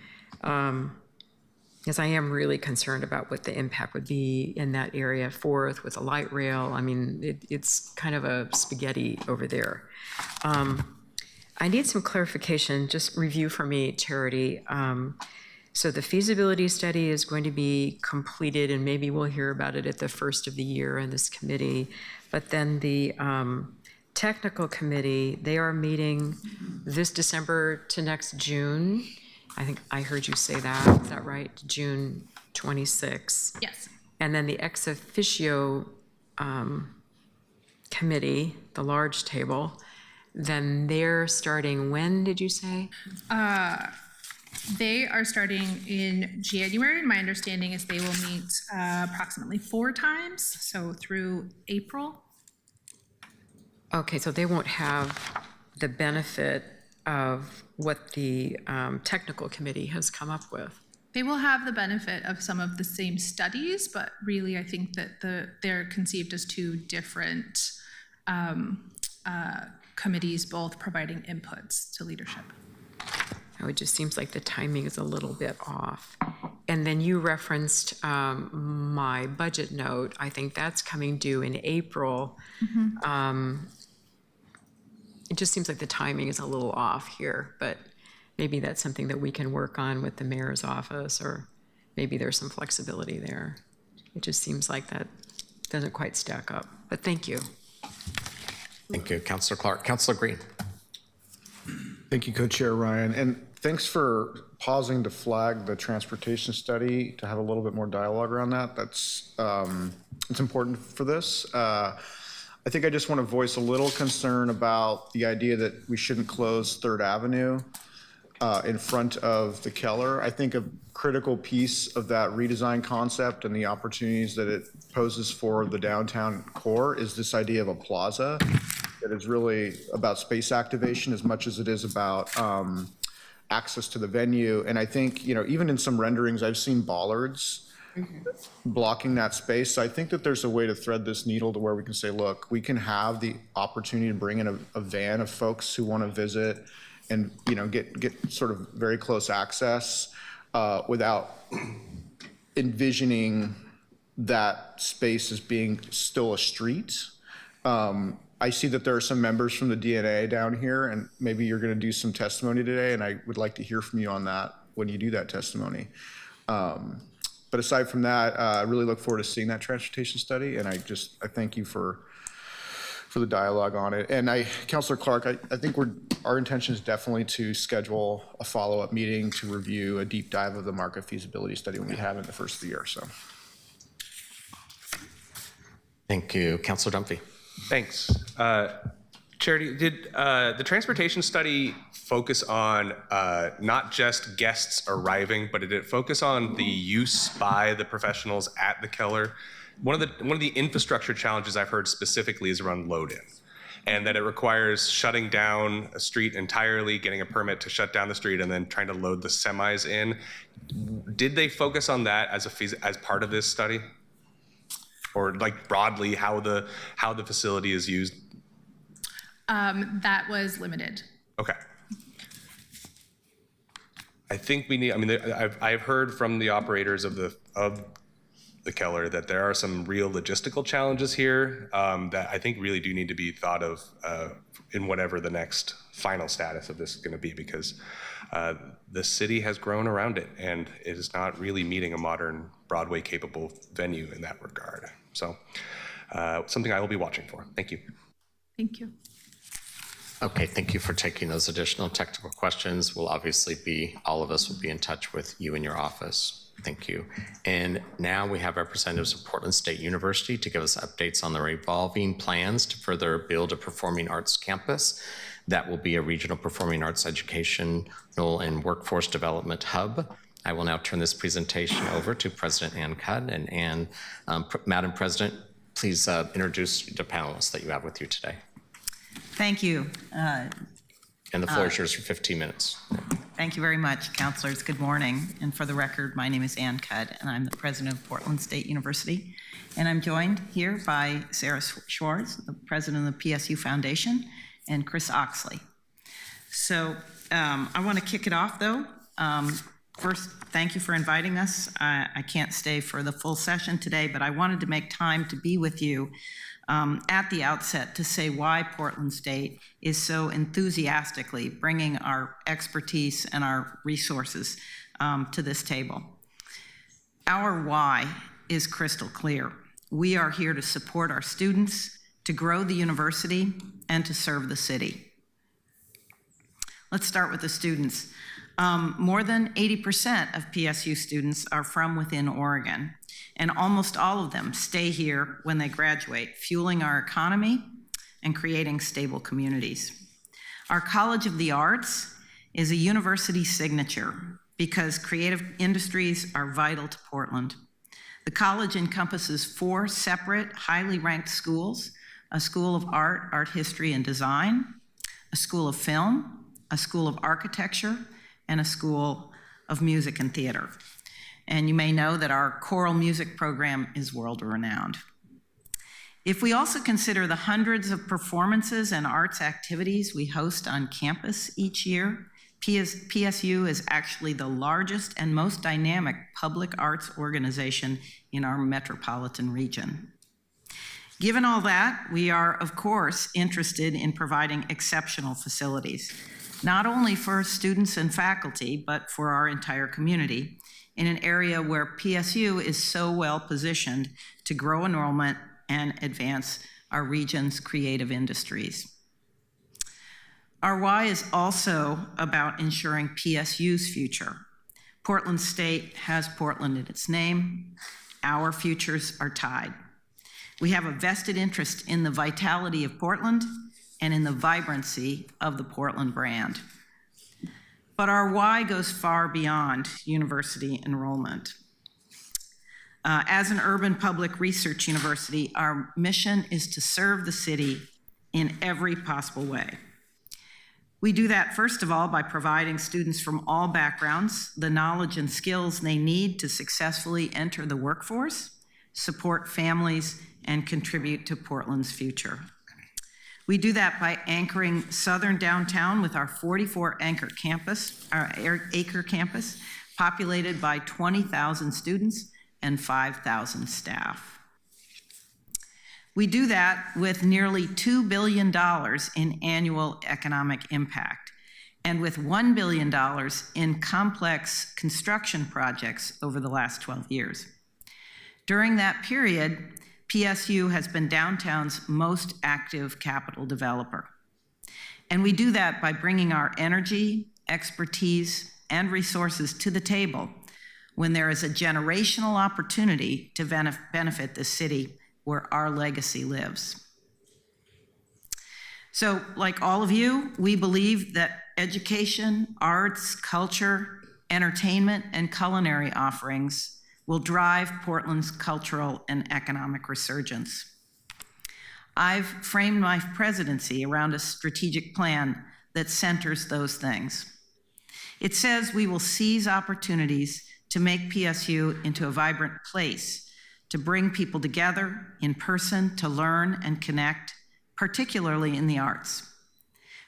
Because I am really concerned about what the impact would be in that area, Fourth, with a light rail. I mean, it's kind of a spaghetti over there. I need some clarification, just review for me, Charity. So the feasibility study is going to be completed, and maybe we'll hear about it at the first of the year in this committee. But then the technical committee, they are meeting this December to next June. I think I heard you say that. Is that right? June 26. Yes. And then the ex officio committee, the large table, then they're starting when, did you say? They are starting in January, and my understanding is they will meet approximately 4 times, so through April. Okay, so they won't have the benefit of what the technical committee has come up with. They will have the benefit of some of the same studies, but really I think that they're conceived as 2 different committees, both providing inputs to leadership. It just seems like the timing is a little bit off. And then you referenced my budget note. I think that's coming due in April. It just seems like the timing is a little off here, but maybe that's something that we can work on with the mayor's office, or maybe there's some flexibility there. It just seems like that doesn't quite stack up, but thank you. Thank you, Councilor Clark. Councilor Green. Thank you, Co-Chair Ryan. And thanks for pausing to flag the transportation study to have a little bit more dialogue around that. That's it's important for this. I think I just want to voice a little concern about the idea that we shouldn't close 3rd Avenue in front of the Keller. I think a critical piece of that redesign concept and the opportunities that it poses for the downtown core is this idea of a plaza that is really about space activation as much as it is about access to the venue. And I think, you know, even in some renderings, I've seen bollards blocking that space. So I think that there's a way to thread this needle to where we can say, look, we can have the opportunity to bring in a van of folks who want to visit and, you know, get sort of very close access without envisioning that space as being still a street. I see that there are some members from the DNA down here, and maybe you're going to do some testimony today, and I would like to hear from you on that when you do that testimony. But aside from that, I really look forward to seeing that transportation study, and I thank you for the dialogue on it. And Councilor Clark, I think our intention is definitely to schedule a follow-up meeting to review a deep dive of the market feasibility study when we have it in the first of the year. So, Thank you, Councilor Dunphy. Thanks. Charity, did the transportation study focus on not just guests arriving, but did it focus on the use by the professionals at the Keller? One of the infrastructure challenges I've heard specifically is around load-in, and that it requires shutting down a street entirely, getting a permit to shut down the street, and then trying to load the semis in. Did they focus on that as part of this study? Or like broadly how the facility is used? That was limited. Okay. I think we need. I mean, I've heard from the operators of the Keller that there are some real logistical challenges here that I think really do need to be thought of in whatever the next final status of this is going to be, because the city has grown around it, and it is not really meeting a modern Broadway-capable venue in that regard. So something I will be watching for. Thank you. Thank you. Okay, thank you for taking those additional technical questions. We'll obviously all of us will be in touch with you and your office. Thank you. And now we have representatives of Portland State University to give us updates on their evolving plans to further build a performing arts campus that will be a regional performing arts educational and workforce development hub. I will now turn this presentation over to President Ann Cudd. And Ann, Madam President, please introduce the panelists that you have with you today. Thank you. And the floor is yours for 15 minutes. Thank you very much, councilors. Good morning. And for the record, my name is Ann Cudd, and I'm the president of Portland State University. And I'm joined here by Sarah Schwartz, the president of the PSU Foundation, and Chris Oxley. So I want to kick it off, though. First, thank you for inviting us. I can't stay for the full session today, but I wanted to make time to be with you at the outset to say why Portland State is so enthusiastically bringing our expertise and our resources to this table. Our why is crystal clear. We are here to support our students, to grow the university, and to serve the city. Let's start with the students. More than 80% of PSU students are from within Oregon. and almost all of them stay here when they graduate, fueling our economy and creating stable communities. Our College of the Arts is a university signature because creative industries are vital to Portland. The college encompasses 4 separate, highly ranked schools: a School of Art, Art History and Design, a School of Film, a School of Architecture, and a School of Music and Theater. And you may know that our choral music program is world-renowned. If we also consider the hundreds of performances and arts activities we host on campus each year, PSU is actually the largest and most dynamic public arts organization in our metropolitan region. Given all that, we are, of course, interested in providing exceptional facilities, not only for students and faculty, but for our entire community, in an area where PSU is so well positioned to grow enrollment and advance our region's creative industries. Our why is also about ensuring PSU's future. Portland State has Portland in its name. Our futures are tied. We have a vested interest in the vitality of Portland and in the vibrancy of the Portland brand. But our why goes far beyond university enrollment. As an urban public research university, our mission is to serve the city in every possible way. We do that, first of all, by providing students from all backgrounds the knowledge and skills they need to successfully enter the workforce, support families, and contribute to Portland's future. We do that by anchoring Southern Downtown with our 44-acre campus, populated by 20,000 students and 5,000 staff. We do that with nearly $2 billion in annual economic impact and with $1 billion in complex construction projects over the last 12 years. During that period, PSU has been downtown's most active capital developer. And we do that by bringing our energy, expertise, and resources to the table when there is a generational opportunity to benefit the city where our legacy lives. So, like all of you, we believe that education, arts, culture, entertainment, and culinary offerings will drive Portland's cultural and economic resurgence. I've framed my presidency around a strategic plan that centers those things. It says we will seize opportunities to make PSU into a vibrant place, to bring people together in person to learn and connect, particularly in the arts.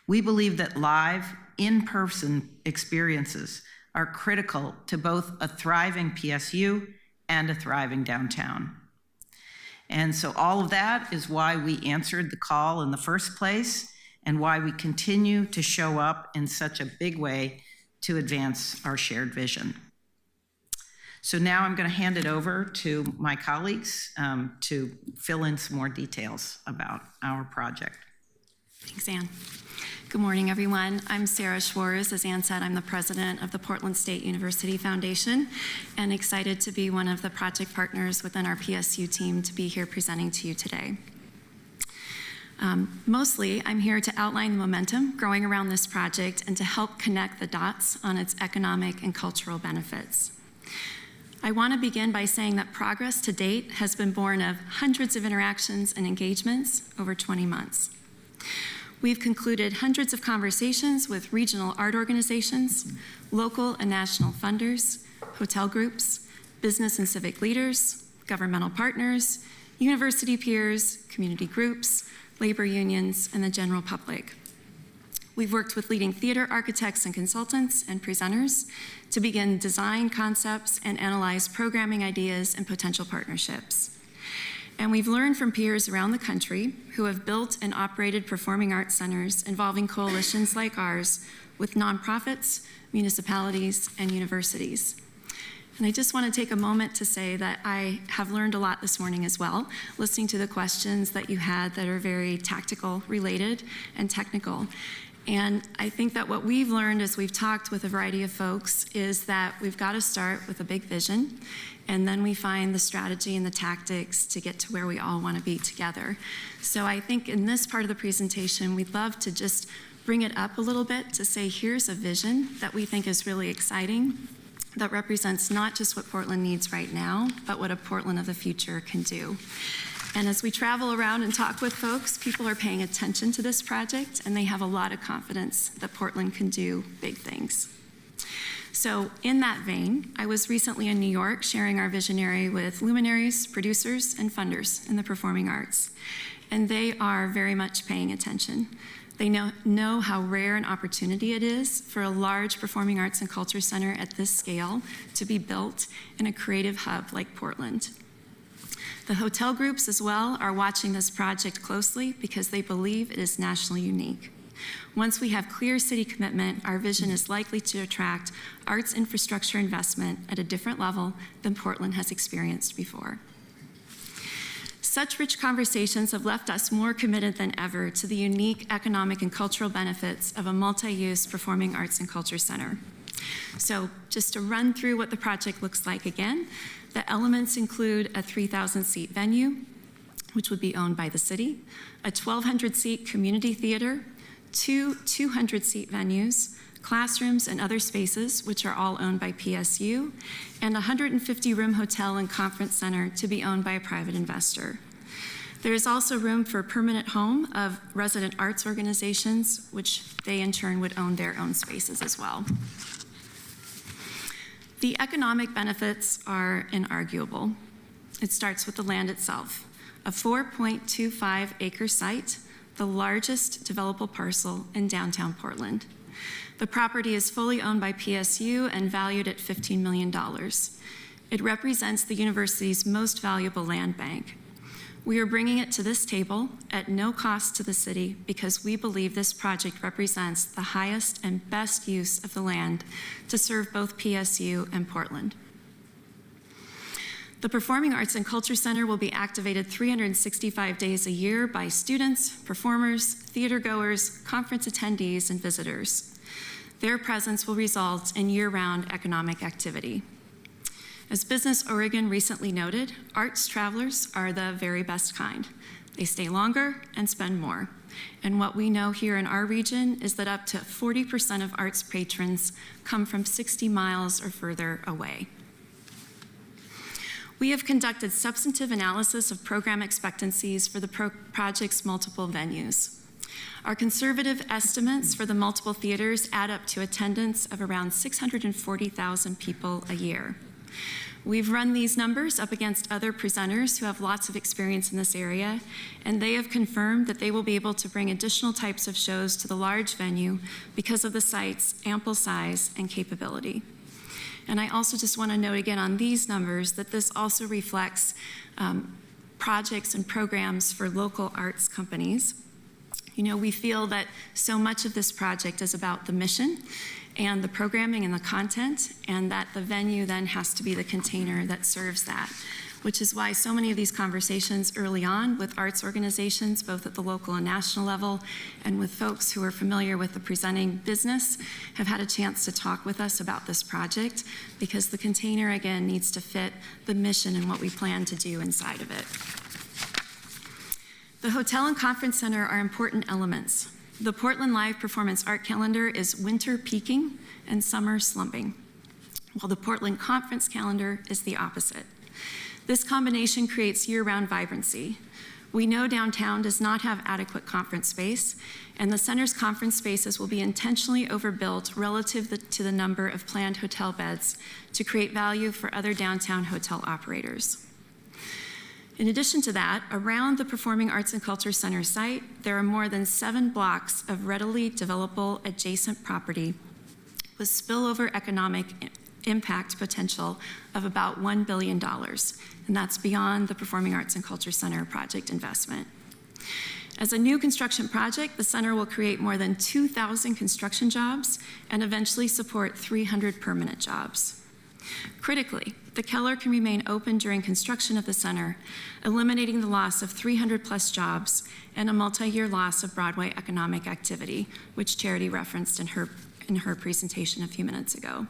We believe that live, in-person experiences are critical to both a thriving PSU and a thriving downtown. And so all of that is why we answered the call in the first place and why we continue to show up in such a big way to advance our shared vision. So now I'm going to hand it over to my colleagues to fill in some more details about our project. Thanks, Ann. Good morning, everyone. I'm Sarah Schwarz. As Ann said, I'm the president of the Portland State University Foundation and excited to be one of the project partners within our PSU team to be here presenting to you today. Mostly, I'm here to outline the momentum growing around this project and to help connect the dots on its economic and cultural benefits. I want to begin by saying that progress to date has been born of hundreds of interactions and engagements over 20 months. We've concluded hundreds of conversations with regional art organizations, local and national funders, hotel groups, business and civic leaders, governmental partners, university peers, community groups, labor unions, and the general public. We've worked with leading theater architects and consultants and presenters to begin design concepts and analyze programming ideas and potential partnerships. And we've learned from peers around the country who have built and operated performing arts centers involving coalitions like ours with nonprofits, municipalities, and universities. And I just want to take a moment to say that I have learned a lot this morning as well, listening to the questions that you had that are very tactical related and technical. And I think that what we've learned as we've talked with a variety of folks is that we've got to start with a big vision, and then we find the strategy and the tactics to get to where we all want to be together. So I think in this part of the presentation, we'd love to just bring it up a little bit to say, here's a vision that we think is really exciting, that represents not just what Portland needs right now, but what a Portland of the future can do. And as we travel around and talk with folks, people are paying attention to this project, and they have a lot of confidence that Portland can do big things. So in that vein, I was recently in New York sharing our visionary with luminaries, producers, and funders in the performing arts. And they are very much paying attention. They know how rare an opportunity it is for a large performing arts and culture center at this scale to be built in a creative hub like Portland. The hotel groups as well are watching this project closely because they believe it is nationally unique. Once we have clear city commitment, our vision is likely to attract arts infrastructure investment at a different level than Portland has experienced before. Such rich conversations have left us more committed than ever to the unique economic and cultural benefits of a multi-use performing arts and culture center. So just to run through what the project looks like again, the elements include a 3,000-seat venue, which would be owned by the city, a 1,200-seat community theater, 2 200-seat venues, classrooms and other spaces, which are all owned by PSU, and a 150-room hotel and conference center to be owned by a private investor. There is also room for a permanent home of resident arts organizations, which they in turn would own their own spaces as well. The economic benefits are inarguable. It starts with the land itself, a 4.25-acre site, the largest developable parcel in downtown Portland. The property is fully owned by PSU and valued at $15 million. It represents the university's most valuable land bank. We are bringing it to this table at no cost to the city because we believe this project represents the highest and best use of the land to serve both PSU and Portland. The Performing Arts and Culture Center will be activated 365 days a year by students, performers, theater goers, conference attendees, and visitors. Their presence will result in year-round economic activity. As Business Oregon recently noted, arts travelers are the very best kind. They stay longer and spend more. And what we know here in our region is that up to 40% of arts patrons come from 60 miles or further away. We have conducted substantive analysis of program expectancies for the project's multiple venues. Our conservative estimates for the multiple theaters add up to attendance of around 640,000 people a year. We've run these numbers up against other presenters who have lots of experience in this area, and they have confirmed that they will be able to bring additional types of shows to the large venue because of the site's ample size and capability. And I also just want to note again on these numbers that this also reflects projects and programs for local arts companies. You know, we feel that so much of this project is about the mission and the programming and the content, and that the venue then has to be the container that serves that, which is why so many of these conversations early on with arts organizations, both at the local and national level, and with folks who are familiar with the presenting business, have had a chance to talk with us about this project, because the container, again, needs to fit the mission and what we plan to do inside of it. The hotel and conference center are important elements. The Portland Live Performance Art Calendar is winter peaking and summer slumping, while the Portland Conference Calendar is the opposite. This combination creates year-round vibrancy. We know downtown does not have adequate conference space, and the center's conference spaces will be intentionally overbuilt relative to the number of planned hotel beds to create value for other downtown hotel operators. In addition to that, around the Performing Arts and Culture Center site, there are more than 7 blocks of readily developable adjacent property with spillover economic impact potential of about $1 billion, and that's beyond the Performing Arts and Culture Center project investment. As a new construction project, the center will create more than 2,000 construction jobs and eventually support 300 permanent jobs. Critically, the Keller can remain open during construction of the center, eliminating the loss of 300+ jobs and a multi-year loss of Broadway economic activity, which Charity referenced in her presentation a few minutes ago.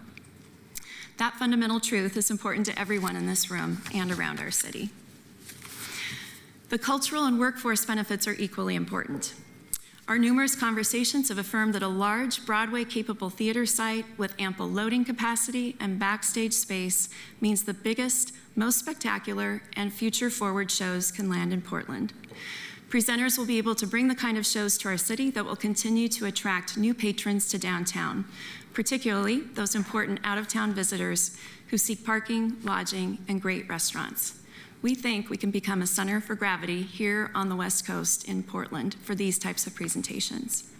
That fundamental truth is important to everyone in this room and around our city. The cultural and workforce benefits are equally important. Our numerous conversations have affirmed that a large Broadway-capable theater site with ample loading capacity and backstage space means the biggest, most spectacular, and future-forward shows can land in Portland. Presenters will be able to bring the kind of shows to our city that will continue to attract new patrons to downtown, particularly those important out-of-town visitors who seek parking, lodging, and great restaurants. We think we can become a center for gravity here on the West Coast in Portland for these types of presentations.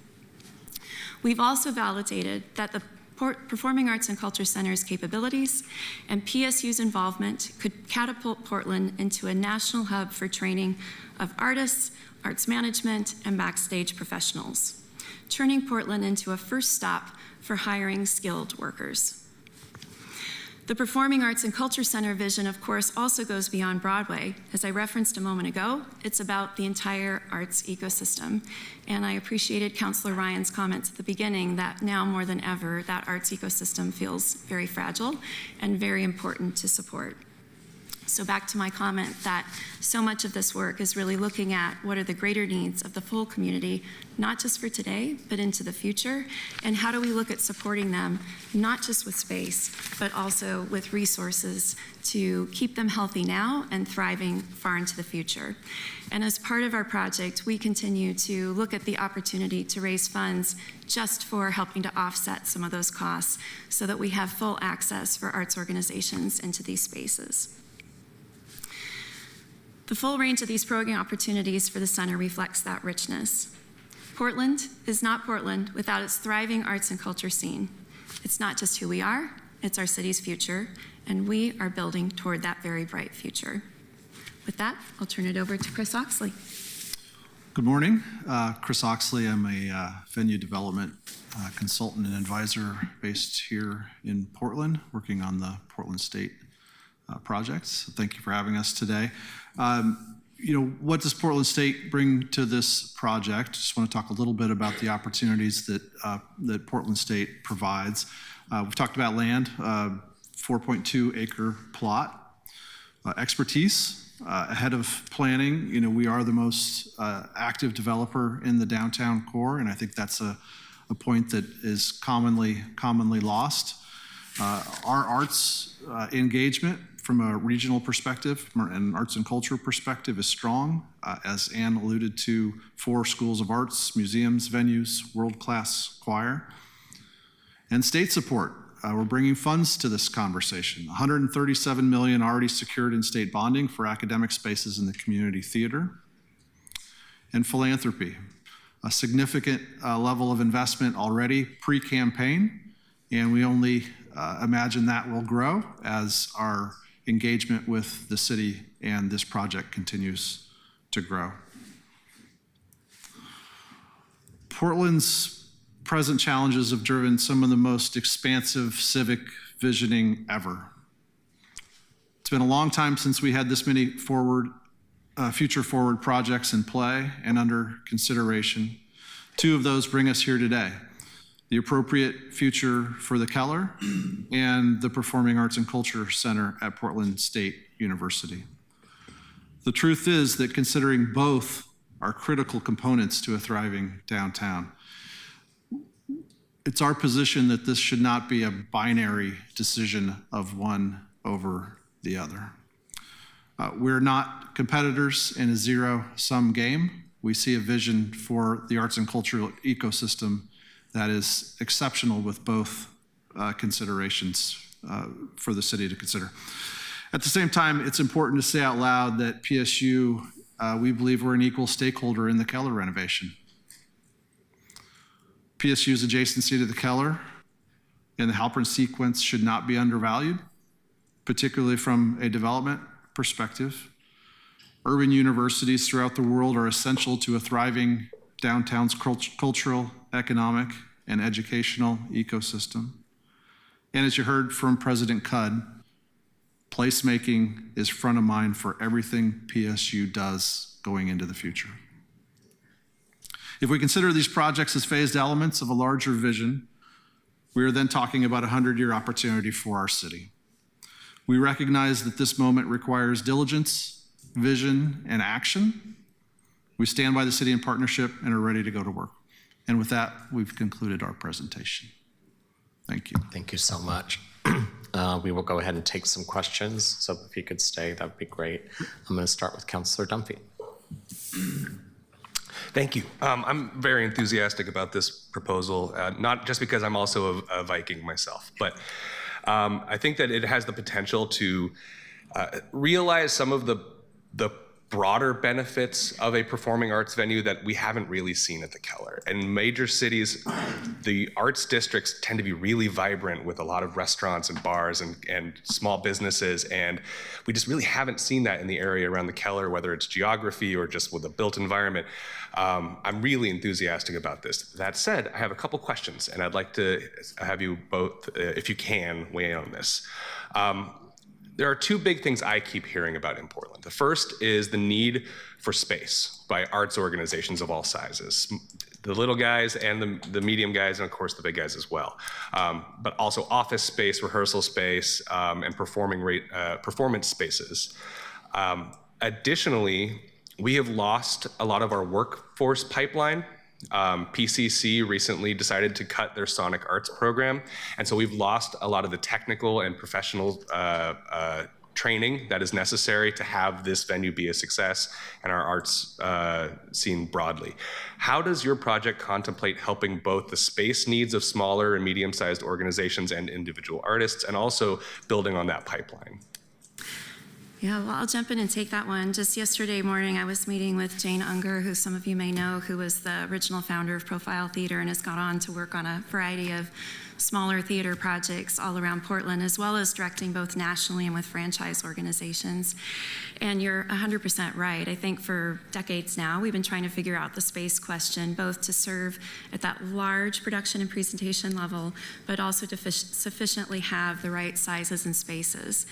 We've also validated that the Performing Arts and Culture Center's capabilities and PSU's involvement could catapult Portland into a national hub for training of artists, arts management, and backstage professionals, turning Portland into a first stop for hiring skilled workers. The Performing Arts and Culture Center vision, of course, also goes beyond Broadway. As I referenced a moment ago, it's about the entire arts ecosystem. And I appreciated Councilor Ryan's comments at the beginning that now more than ever, that arts ecosystem feels very fragile and very important to support. So back to my comment that so much of this work is really looking at what are the greater needs of the full community, not just for today, but into the future, and how do we look at supporting them, not just with space, but also with resources to keep them healthy now and thriving far into the future. And as part of our project, we continue to look at the opportunity to raise funds just for helping to offset some of those costs so that we have full access for arts organizations into these spaces. The full range of these program opportunities for the center reflects that richness. Portland is not Portland without its thriving arts and culture scene. It's not just who we are, it's our city's future, and we are building toward that very bright future. With that, I'll turn it over to Chris Oxley. Good morning. Chris Oxley. I'm a venue development consultant and advisor based here in Portland, working on the Portland State projects. So thank you for having us today. What does Portland State bring to this project? Just want to talk a little bit about the opportunities that Portland State provides. We've talked about land, 4.2 acre plot, expertise, ahead of planning. We are the most active developer in the downtown core, and I think that's a point that is commonly lost. Our arts engagement from a regional perspective and arts and culture perspective is strong. As Ann alluded to, 4 schools of arts, museums, venues, world-class choir. And state support. We're bringing funds to this conversation. $137 million already secured in state bonding for academic spaces in the community theater. And philanthropy. A significant level of investment already pre-campaign, and we only imagine that will grow as our engagement with the city and this project continues to grow. Portland's present challenges have driven some of the most expansive civic visioning ever. It's been a long time since we had this many future forward projects in play and under consideration. 2 of those bring us here today. The appropriate future for the Keller and the Performing Arts and Culture Center at Portland State University. The truth is that considering both are critical components to a thriving downtown, it's our position that this should not be a binary decision of one over the other. We're not competitors in a zero-sum game. We see a vision for the arts and cultural ecosystem that is exceptional with both considerations for the city to consider. At the same time, it's important to say out loud that PSU, we believe we're an equal stakeholder in the Keller renovation. PSU's adjacency to the Keller and the Halpern sequence should not be undervalued, particularly from a development perspective. Urban universities throughout the world are essential to a thriving downtown's cultural, economic, and educational ecosystem. And as you heard from President Cudd, placemaking is front of mind for everything PSU does going into the future. If we consider these projects as phased elements of a larger vision, we are then talking about a 100-year opportunity for our city. We recognize that this moment requires diligence, vision, and action. We stand by the city in partnership and are ready to go to work. And with that, we've concluded our presentation. Thank you. Thank you so much. We will go ahead and take some questions. So if you could stay, that would be great. I'm going to start with Councilor Dunphy. Thank you. I'm very enthusiastic about this proposal, not just because I'm also a Viking myself, but I think that it has the potential to realize some of the broader benefits of a performing arts venue that we haven't really seen at the Keller. In major cities, the arts districts tend to be really vibrant with a lot of restaurants and bars and small businesses, and we just really haven't seen that in the area around the Keller, whether it's geography or just with a built environment. I'm really enthusiastic about this. That said, I have a couple questions, and I'd like to have you both, if you can, weigh in on this. There are two big things I keep hearing about in Portland. The first is the need for space by arts organizations of all sizes, the little guys and the medium guys, and of course the big guys as well. But also office space, rehearsal space, and performance spaces. Additionally, we have lost a lot of our workforce pipeline. PCC recently decided to cut their Sonic Arts program, and so we've lost a lot of the technical and professional training that is necessary to have this venue be a success and our arts scene broadly. How does your project contemplate helping both the space needs of smaller and medium-sized organizations and individual artists, and also building on that pipeline? Yeah, well, I'll jump in and take that one. Just yesterday morning, I was meeting with Jane Unger, who some of you may know, who was the original founder of Profile Theater and has gone on to work on a variety of smaller theater projects all around Portland, as well as directing both nationally and with franchise organizations. And you're 100% right. I think for decades now, we've been trying to figure out the space question, both to serve at that large production and presentation level, but also to sufficiently have the right sizes and spaces.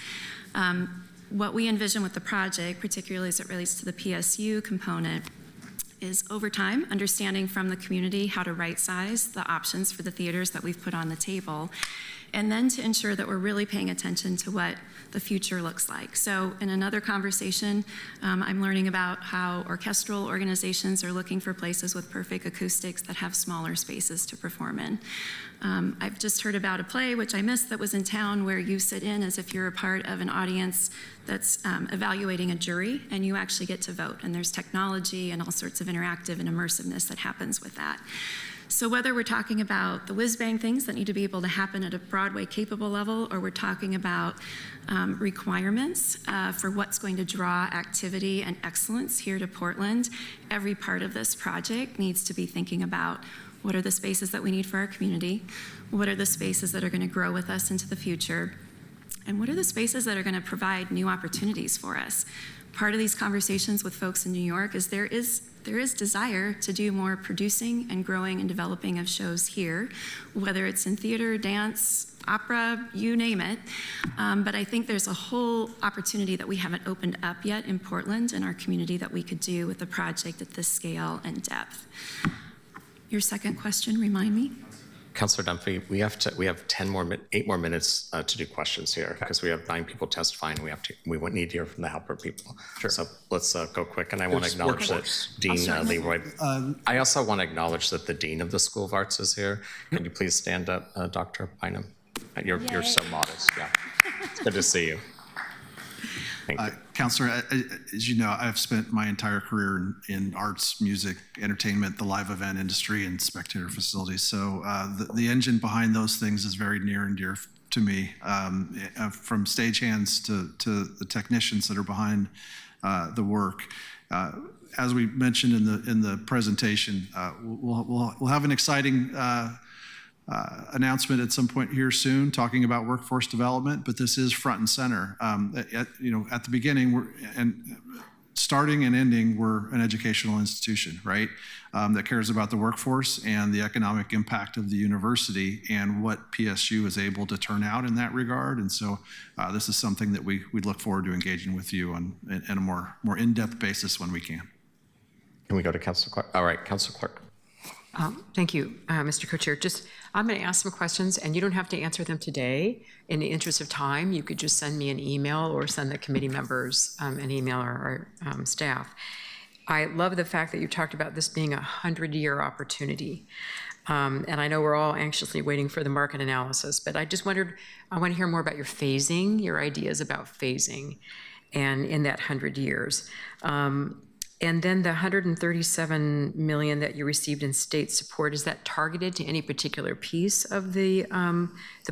What we envision with the project, particularly as it relates to the PSU component, is over time, understanding from the community how to right size the options for the theaters that we've put on the table, and then to ensure that we're really paying attention to what the future looks like. So in another conversation, I'm learning about how orchestral organizations are looking for places with perfect acoustics that have smaller spaces to perform in. I've just heard about a play, which I missed, that was in town, where you sit in as if you're a part of an audience that's evaluating a jury, and you actually get to vote. And there's technology and all sorts of interactive and immersiveness that happens with that. So whether we're talking about the whiz-bang things that need to be able to happen at a Broadway-capable level, or we're talking about requirements for what's going to draw activity and excellence here to Portland, every part of this project needs to be thinking about what are the spaces that we need for our community, what are the spaces that are going to grow with us into the future, and what are the spaces that are going to provide new opportunities for us. Part of these conversations with folks in New York is there is desire to do more producing and growing and developing of shows here, whether it's in theater, dance, opera, you name it. But I think there's a whole opportunity that we haven't opened up yet in Portland and our community that we could do with a project at this scale and depth. Your second question, remind me? Councilor Dunphy, we have 8 more minutes to do questions here, because we have 9 people testifying. We need to hear from the helper people. Sure. So let's go quick. And I want to acknowledge that Dean Leroy. I also want to acknowledge that the Dean of the School of Arts is here. Can you please stand up, Dr. Bynum? You're so modest. Yeah, it's good to see you. Thank you. Councilor, as you know, I've spent my entire career in arts, music, entertainment, the live event industry, and spectator facilities. So the engine behind those things is very near and dear to me, from stagehands to the technicians that are behind the work. As we mentioned in the presentation, we'll have an exciting announcement at some point here soon, talking about workforce development, but this is front and center. At the beginning, starting and ending, we're an educational institution, right? That cares about the workforce and the economic impact of the university and what PSU is able to turn out in that regard. And so this is something that we look forward to engaging with you on in a more in-depth basis when we can. Can we go to Councilor Clark? All right, Councilor Clark. Thank you, Mr. Co-Chair. I'm going to ask some questions, and you don't have to answer them today. In the interest of time, you could just send me an email or send the committee members an email or our staff. I love the fact that you talked about this being a 100-year opportunity. And I know we're all anxiously waiting for the market analysis, but I just wondered, I want to hear more about your phasing, your ideas about phasing, and in that 100 years. And then the $137 million that you received in state support, is that targeted to any particular piece of the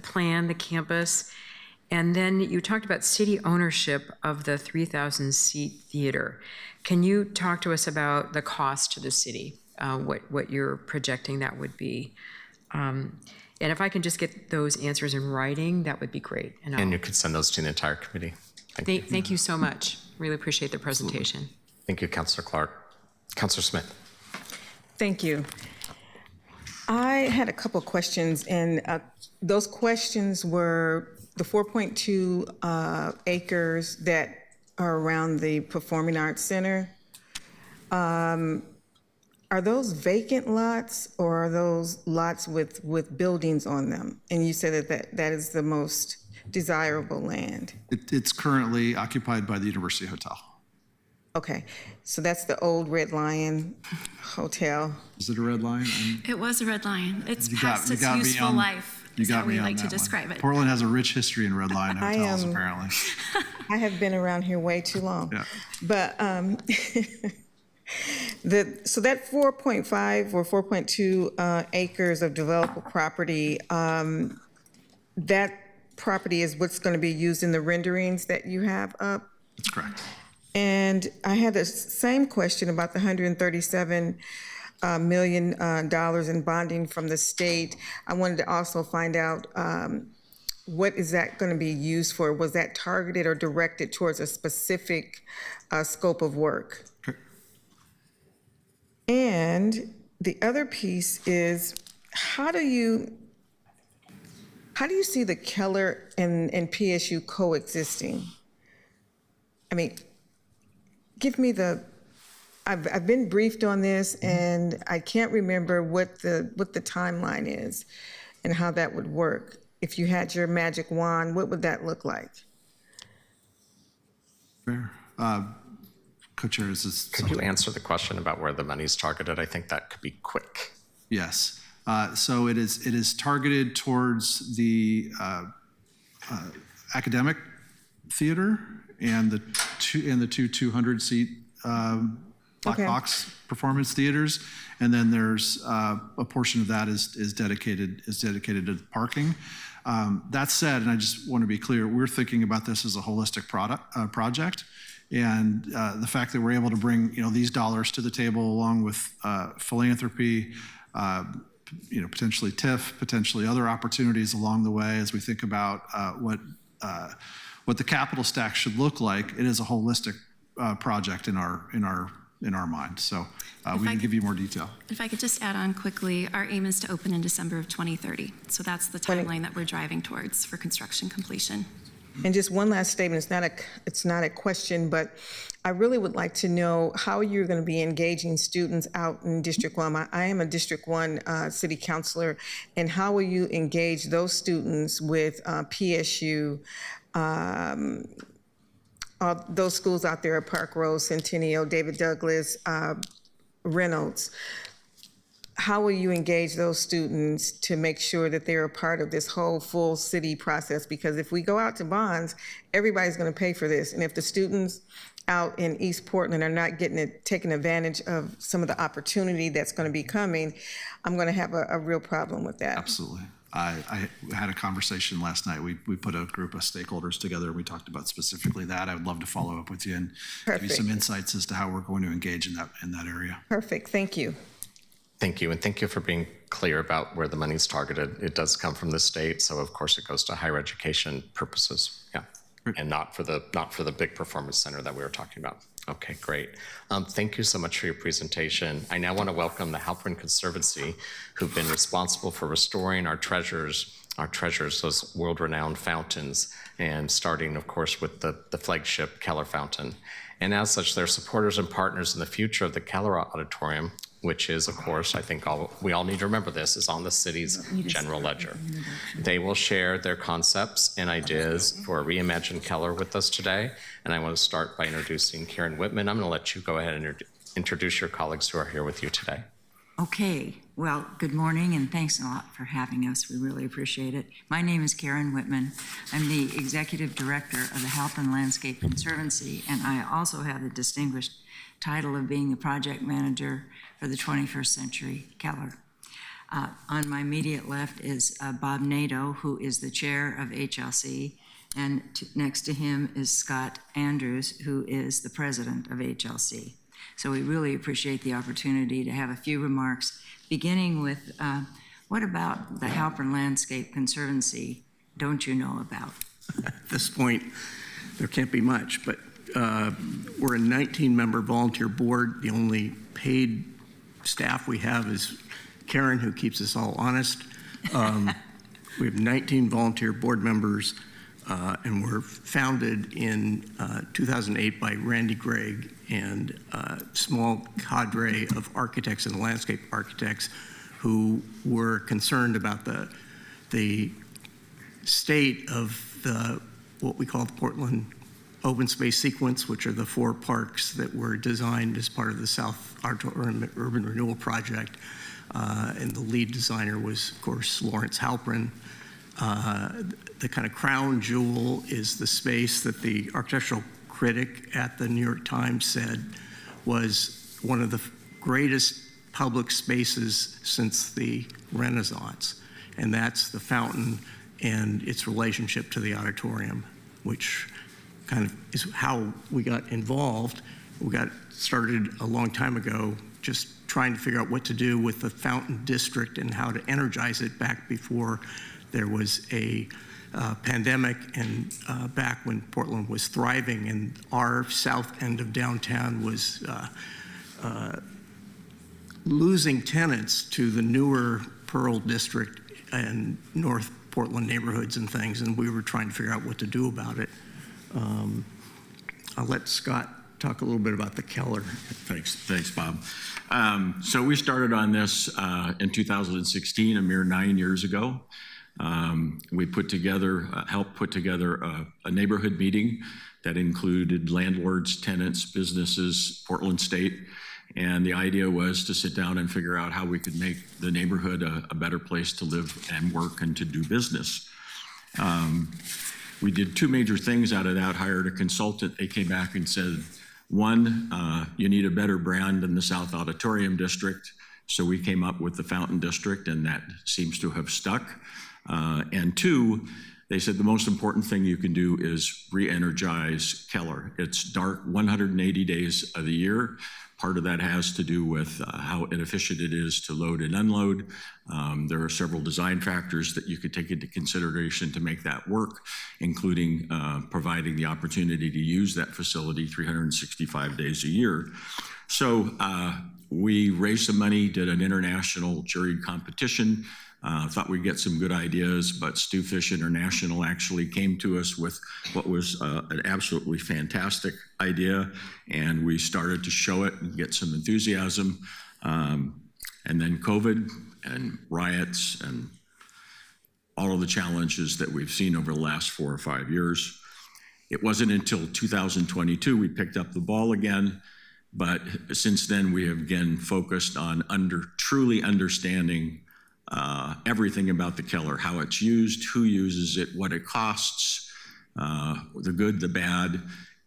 plan, the campus? And then you talked about city ownership of the 3,000-seat theater. Can you talk to us about the cost to the city, what you're projecting that would be? And if I can just get those answers in writing, that would be great. And you could send those to the entire committee. Thank you so much. Really appreciate the presentation. Thank you, Councilor Clark. Councilor Smith. Thank you. I had a couple of questions, and those questions were the 4.2 acres that are around the Performing Arts Center. Are those vacant lots, or are those lots with buildings on them? And you said that is the most desirable land. It's currently occupied by the University Hotel. Okay, so that's the old Red Lion Hotel. Is it a Red Lion? It was a Red Lion. It's You past got its me useful on- life, You is got how me we on like to that one. describe it. Portland has a rich history in Red Lion hotels, apparently. I have been around here way too long. Yeah. But so that 4.5 or 4.2 acres of developable property, that property is what's going to be used in the renderings that you have up? That's correct. And I had the same question about the $137 million in bonding from the state. I wanted to also find out what is that going to be used for? Was that targeted or directed towards a specific scope of work? Okay. And the other piece is, how do you see the Keller and PSU coexisting? I mean, give me I've been briefed on this, and I can't remember what the timeline is and how that would work. If you had your magic wand, what would that look like? Fair. Co-Chair, is this Could you answer the question about where the money's targeted? I think that could be quick. Yes. So it is targeted towards the academic theater and the two 200-seat black Okay. box performance theaters, and then there's a portion of that is dedicated to parking. That said, and I just want to be clear, we're thinking about this as a holistic project, and the fact that we're able to bring these dollars to the table along with philanthropy, potentially TIF, potentially other opportunities along the way as we think about what the capital stack should look like. It is a holistic project in our mind. So we can give you more detail. If I could just add on quickly, our aim is to open in December of 2030. So that's the timeline that we're driving towards for construction completion. And just one last statement, it's not a question, but I really would like to know how you're going to be engaging students out in District 1. I am a District 1 city councilor, and how will you engage those students with PSU, those schools out there at Park Road, Centennial, David Douglas, Reynolds? How will you engage those students to make sure that they're a part of this whole full city process? Because if we go out to bonds, everybody's going to pay for this. And if the students out in East Portland are not taking advantage of some of the opportunity that's going to be coming, I'm going to have a real problem with that. Absolutely. I had a conversation last night. We put a group of stakeholders together, and we talked about specifically that. I would love to follow up with you and give you some insights as to how we're going to engage in that area. Perfect. Thank you. Thank you, and thank you for being clear about where the money's targeted. It does come from the state, so of course it goes to higher education purposes. Yeah, and not for the big performance center that we were talking about. Okay, great. Thank you so much for your presentation. I now want to welcome the Halpern Conservancy, who've been responsible for restoring our treasures, those world-renowned fountains, and starting, of course, with the flagship Keller Fountain. And as such, they're supporters and partners in the future of the Keller Auditorium, which is, of course, I think we all need to remember this, is on the city's general ledger. They will share their concepts and ideas for Reimagine Keller with us today. And I want to start by introducing Karen Whitman. I'm going to let you go ahead and introduce your colleagues who are here with you today. Okay, well, good morning and thanks a lot for having us. We really appreciate it. My name is Karen Whitman. I'm the Executive Director of the Halpern Landscape Conservancy, and I also have the distinguished title of being the Project Manager for the 21st Century Keller. On my immediate left is Bob Nadeau, who is the Chair of HLC, and next to him is Scott Andrews, who is the President of HLC. So we really appreciate the opportunity to have a few remarks, beginning with what about the Halpern Landscape Conservancy don't you know about? At this point, there can't be much, but we're a 19-member volunteer board. The only paid staff we have is Karen, who keeps us all honest. We have 19 volunteer board members, and we're founded in 2008 by Randy Gregg and a small cadre of architects and landscape architects who were concerned about the state of what we call the Portland Open Space Sequence, which are the 4 parks that were designed as part of the South Urban Renewal Project. And the lead designer was, of course, Lawrence Halpern. The kind of crown jewel is the space that the architectural critic at the New York Times said was one of the greatest public spaces since the Renaissance. And that's the fountain and its relationship to the auditorium, which kind of is how we got involved. We got started a long time ago just trying to figure out what to do with the Fountain District and how to energize it back before there was a pandemic and back when Portland was thriving and our south end of downtown was losing tenants to the newer Pearl District and North Portland neighborhoods and things, and we were trying to figure out what to do about it. I'll let Scott talk a little bit about the Keller. Thanks, Bob. So we started on this in 2016, a mere 9 years ago. We helped put together a neighborhood meeting that included landlords, tenants, businesses, Portland State. And the idea was to sit down and figure out how we could make the neighborhood a better place to live and work and to do business. We did 2 major things out of that, hired a consultant. They came back and said, one, you need a better brand than the South Auditorium District. So we came up with the Fountain District, and that seems to have stuck. And 2, they said the most important thing you can do is re-energize Keller. It's dark 180 days of the year. Part of that has to do with how inefficient it is to load and unload. There are several design factors that you could take into consideration to make that work, including providing the opportunity to use that facility 365 days a year. So we raised some money, did an international juried competition, thought we'd get some good ideas, but Stu Fish International actually came to us with what was an absolutely fantastic idea, and we started to show it and get some enthusiasm. And then COVID and riots and all of the challenges that we've seen over the last 4 or 5 years. It wasn't until 2022 we picked up the ball again, but since then we have again focused on truly understanding everything about the Keller, how it's used, who uses it, what it costs, the good, the bad,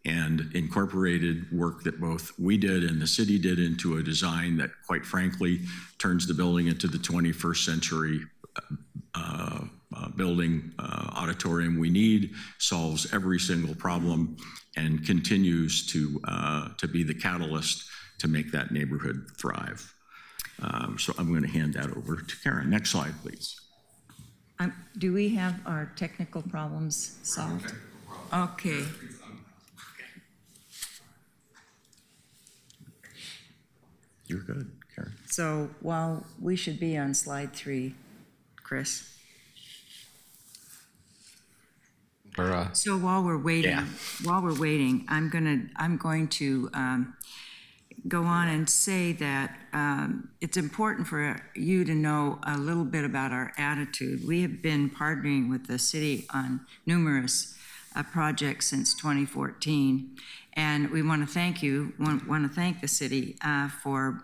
and incorporated work that both we did and the city did into a design that, quite frankly, turns the building into the 21st century building auditorium we need, solves every single problem, and continues to be the catalyst to make that neighborhood thrive. So I'm going to hand that over to Karen. Next slide, please. Do we have our technical problems solved? Okay. You're good, Karen. So while we should be on slide 3, Chris. So while we're waiting, I'm going to go on and say that it's important for you to know a little bit about our attitude. We have been partnering with the city on numerous projects since 2014, and we want to thank you. Want to thank the city for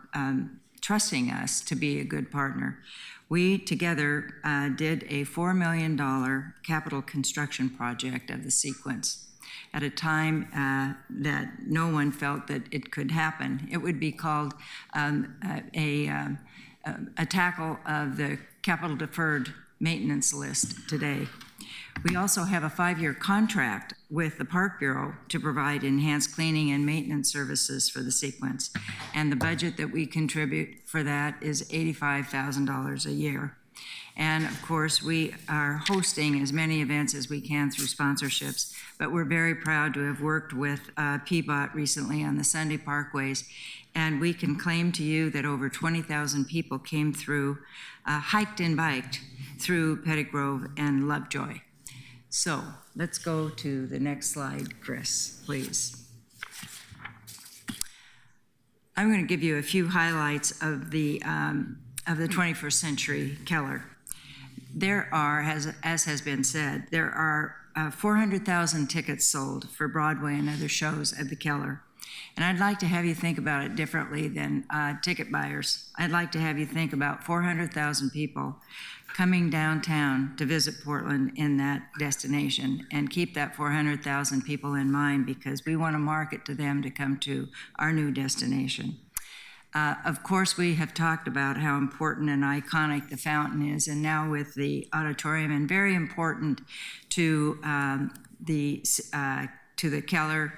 trusting us to be a good partner. We together did a $4 million capital construction project of the Sequence at a time that no one felt that it could happen. It would be called a tackle of the capital deferred maintenance list today. We also have a 5-year contract with the Park Bureau to provide enhanced cleaning and maintenance services for the Sequence. And the budget that we contribute for that is $85,000 a year. And of course, we are hosting as many events as we can through sponsorships, but we're very proud to have worked with PBOT recently on the Sunday Parkways. And we can claim to you that over 20,000 people came through, hiked and biked through Pettit Grove and Lovejoy. So let's go to the next slide, Chris, please. I'm going to give you a few highlights of the 21st Century Keller. There are, as has been said, there are 400,000 tickets sold for Broadway and other shows at the Keller. And I'd like to have you think about it differently than ticket buyers. I'd like to have you think about 400,000 people coming downtown to visit Portland in that destination, and keep that 400,000 people in mind, because we want to market to them to come to our new destination. Of course, we have talked about how important and iconic the fountain is, and now with the auditorium, and very important to the Keller,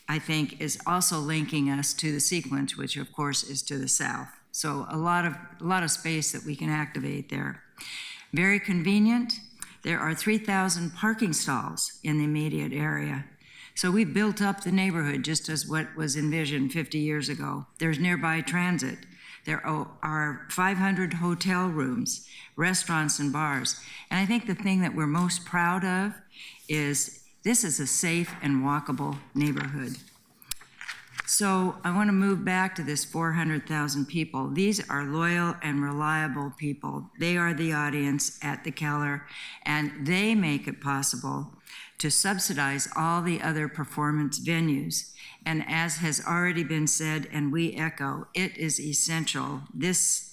I think, is also linking us to the Sequence, which of course is to the south. So a lot of space that we can activate there. Very convenient. There are 3,000 parking stalls in the immediate area. So we built up the neighborhood just as what was envisioned 50 years ago. There's nearby transit. There are 500 hotel rooms, restaurants and bars. And I think the thing that we're most proud of is this is a safe and walkable neighborhood. So I want to move back to this 400,000 people. These are loyal and reliable people. They are the audience at the Keller, and they make it possible to subsidize all the other performance venues. And as has already been said, and we echo, it is essential. This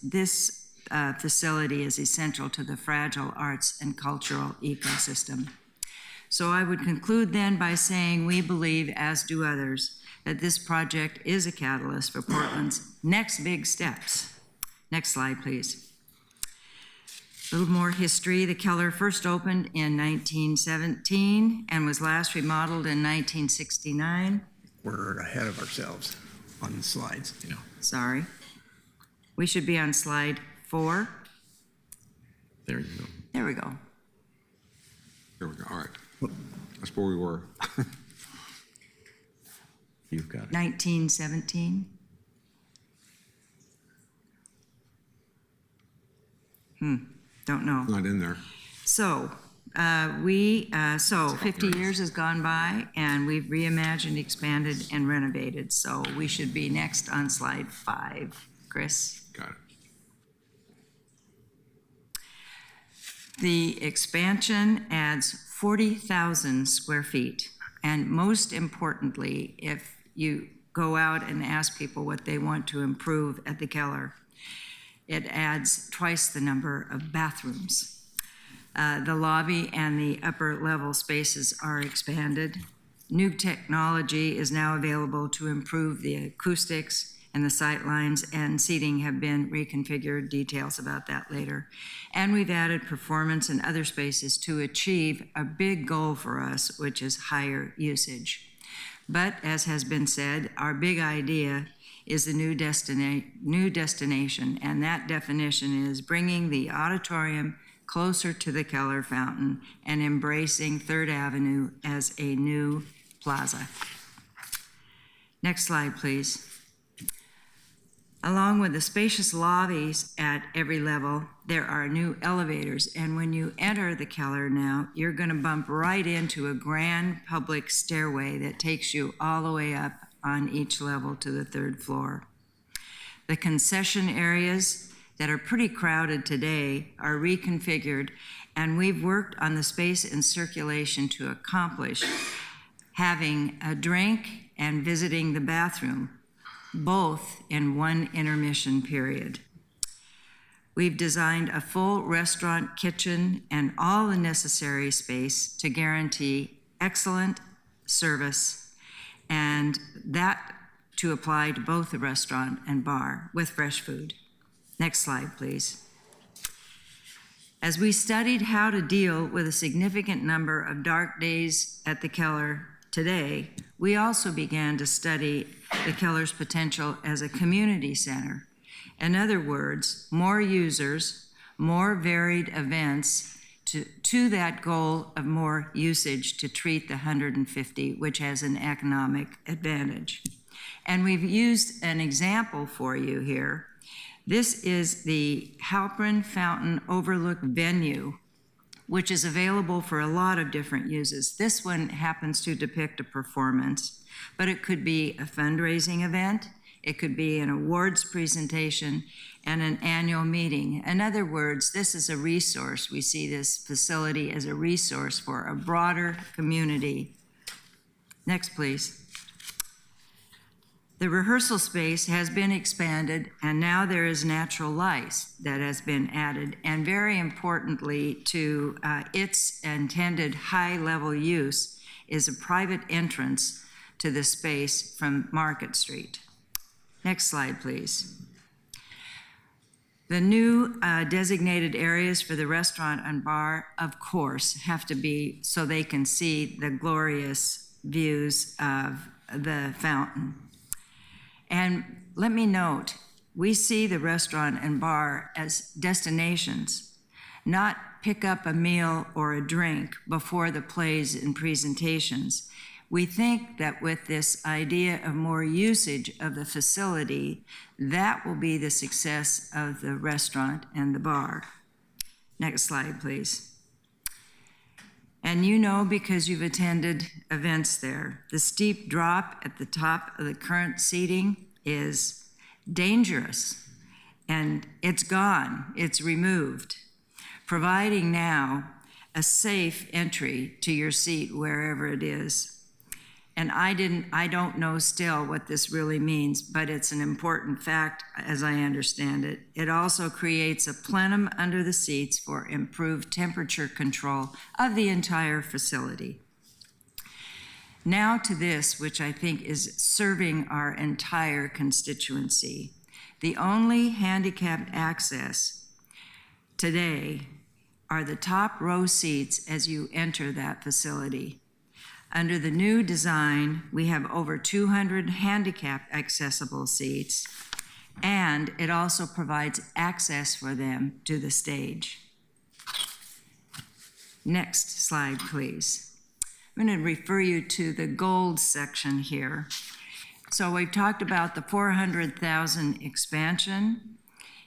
facility is essential to the fragile arts and cultural ecosystem. So I would conclude then by saying we believe, as do others, that this project is a catalyst for Portland's next big steps. Next slide, please. A little more history. The Keller first opened in 1917 and was last remodeled in 1969. We're ahead of ourselves on the slides. Yeah. Sorry. We should be on slide 4. There you go. There we go. There we go. All right. That's where we were. You've got it. 1917. Don't know. Not in there. So, 50 years has gone by, and we've reimagined, expanded, and renovated. So we should be next on slide 5. Chris? Got it. The expansion adds 40,000 square feet. And most importantly, if you go out and ask people what they want to improve at the Keller, it adds twice the number of bathrooms. The lobby and the upper level spaces are expanded. New technology is now available to improve the acoustics, and the sight lines and seating have been reconfigured. Details about that later. And we've added performance and other spaces to achieve a big goal for us, which is higher usage. But as has been said, our big idea is the new destination, and that definition is bringing the auditorium closer to the Keller Fountain and embracing 3rd Avenue as a new plaza. Next slide, please. Along with the spacious lobbies at every level, there are new elevators. And when you enter the Keller now, you're going to bump right into a grand public stairway that takes you all the way up on each level to the 3rd floor. The concession areas that are pretty crowded today are reconfigured, and we've worked on the space and circulation to accomplish having a drink and visiting the bathroom, both in one intermission period. We've designed a full restaurant, kitchen, and all the necessary space to guarantee excellent service, and that to apply to both the restaurant and bar with fresh food. Next slide, please. As we studied how to deal with a significant number of dark days at the Keller today, we also began to study the Keller's potential as a community center. In other words, more users, more varied events to that goal of more usage to treat the 150, which has an economic advantage. And we've used an example for you here. This is the Halpern Fountain Overlook venue, which is available for a lot of different uses. This one happens to depict a performance, but it could be a fundraising event, it could be an awards presentation, and an annual meeting. In other words, this is a resource. We see this facility as a resource for a broader community. Next, please. The rehearsal space has been expanded, and now there is natural light that has been added, and very importantly to its intended high-level use is a private entrance to the space from Market Street. Next slide, please. The new designated areas for the restaurant and bar, of course, have to be so they can see the glorious views of the fountain. And let me note, we see the restaurant and bar as destinations, not pick up a meal or a drink before the plays and presentations. We think that with this idea of more usage of the facility, that will be the success of the restaurant and the bar. Next slide, please. And you know, because you've attended events there, the steep drop at the top of the current seating is dangerous, and it's gone, it's removed, providing now a safe entry to your seat wherever it is. And I don't know still what this really means, but it's an important fact as I understand it. It also creates a plenum under the seats for improved temperature control of the entire facility. Now to this, which I think is serving our entire constituency. The only handicapped access today are the top row seats as you enter that facility. Under the new design, we have over 200 handicapped accessible seats, and it also provides access for them to the stage. Next slide, please. I'm going to refer you to the gold section here. So we've talked about the 400,000 expansion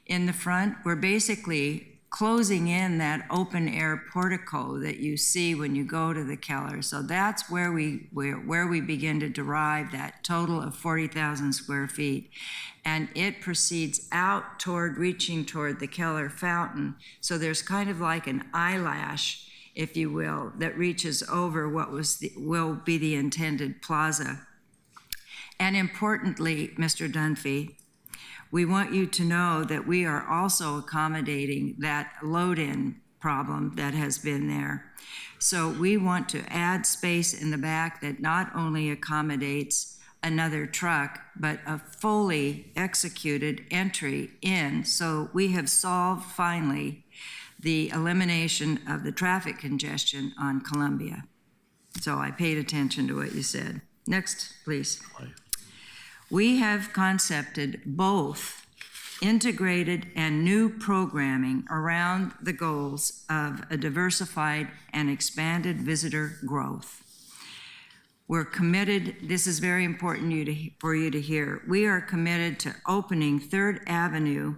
in the front. We're basically closing in that open air portico that you see when you go to the Keller. So that's where we begin to derive that total of 40,000 square feet. And it proceeds out toward, reaching toward the Keller fountain. So there's kind of like an eyelash, if you will, that reaches over what will be the intended plaza. And importantly, Mr. Dunphy, we want you to know that we are also accommodating that load-in problem that has been there. So we want to add space in the back that not only accommodates another truck, but a fully executed entry in. So we have solved finally the elimination of the traffic congestion on Columbia. So I paid attention to what you said. Next, please. We have concepted both integrated and new programming around the goals of a diversified and expanded visitor growth. We're committed, this is very important for you to hear. We are committed to opening 3rd Avenue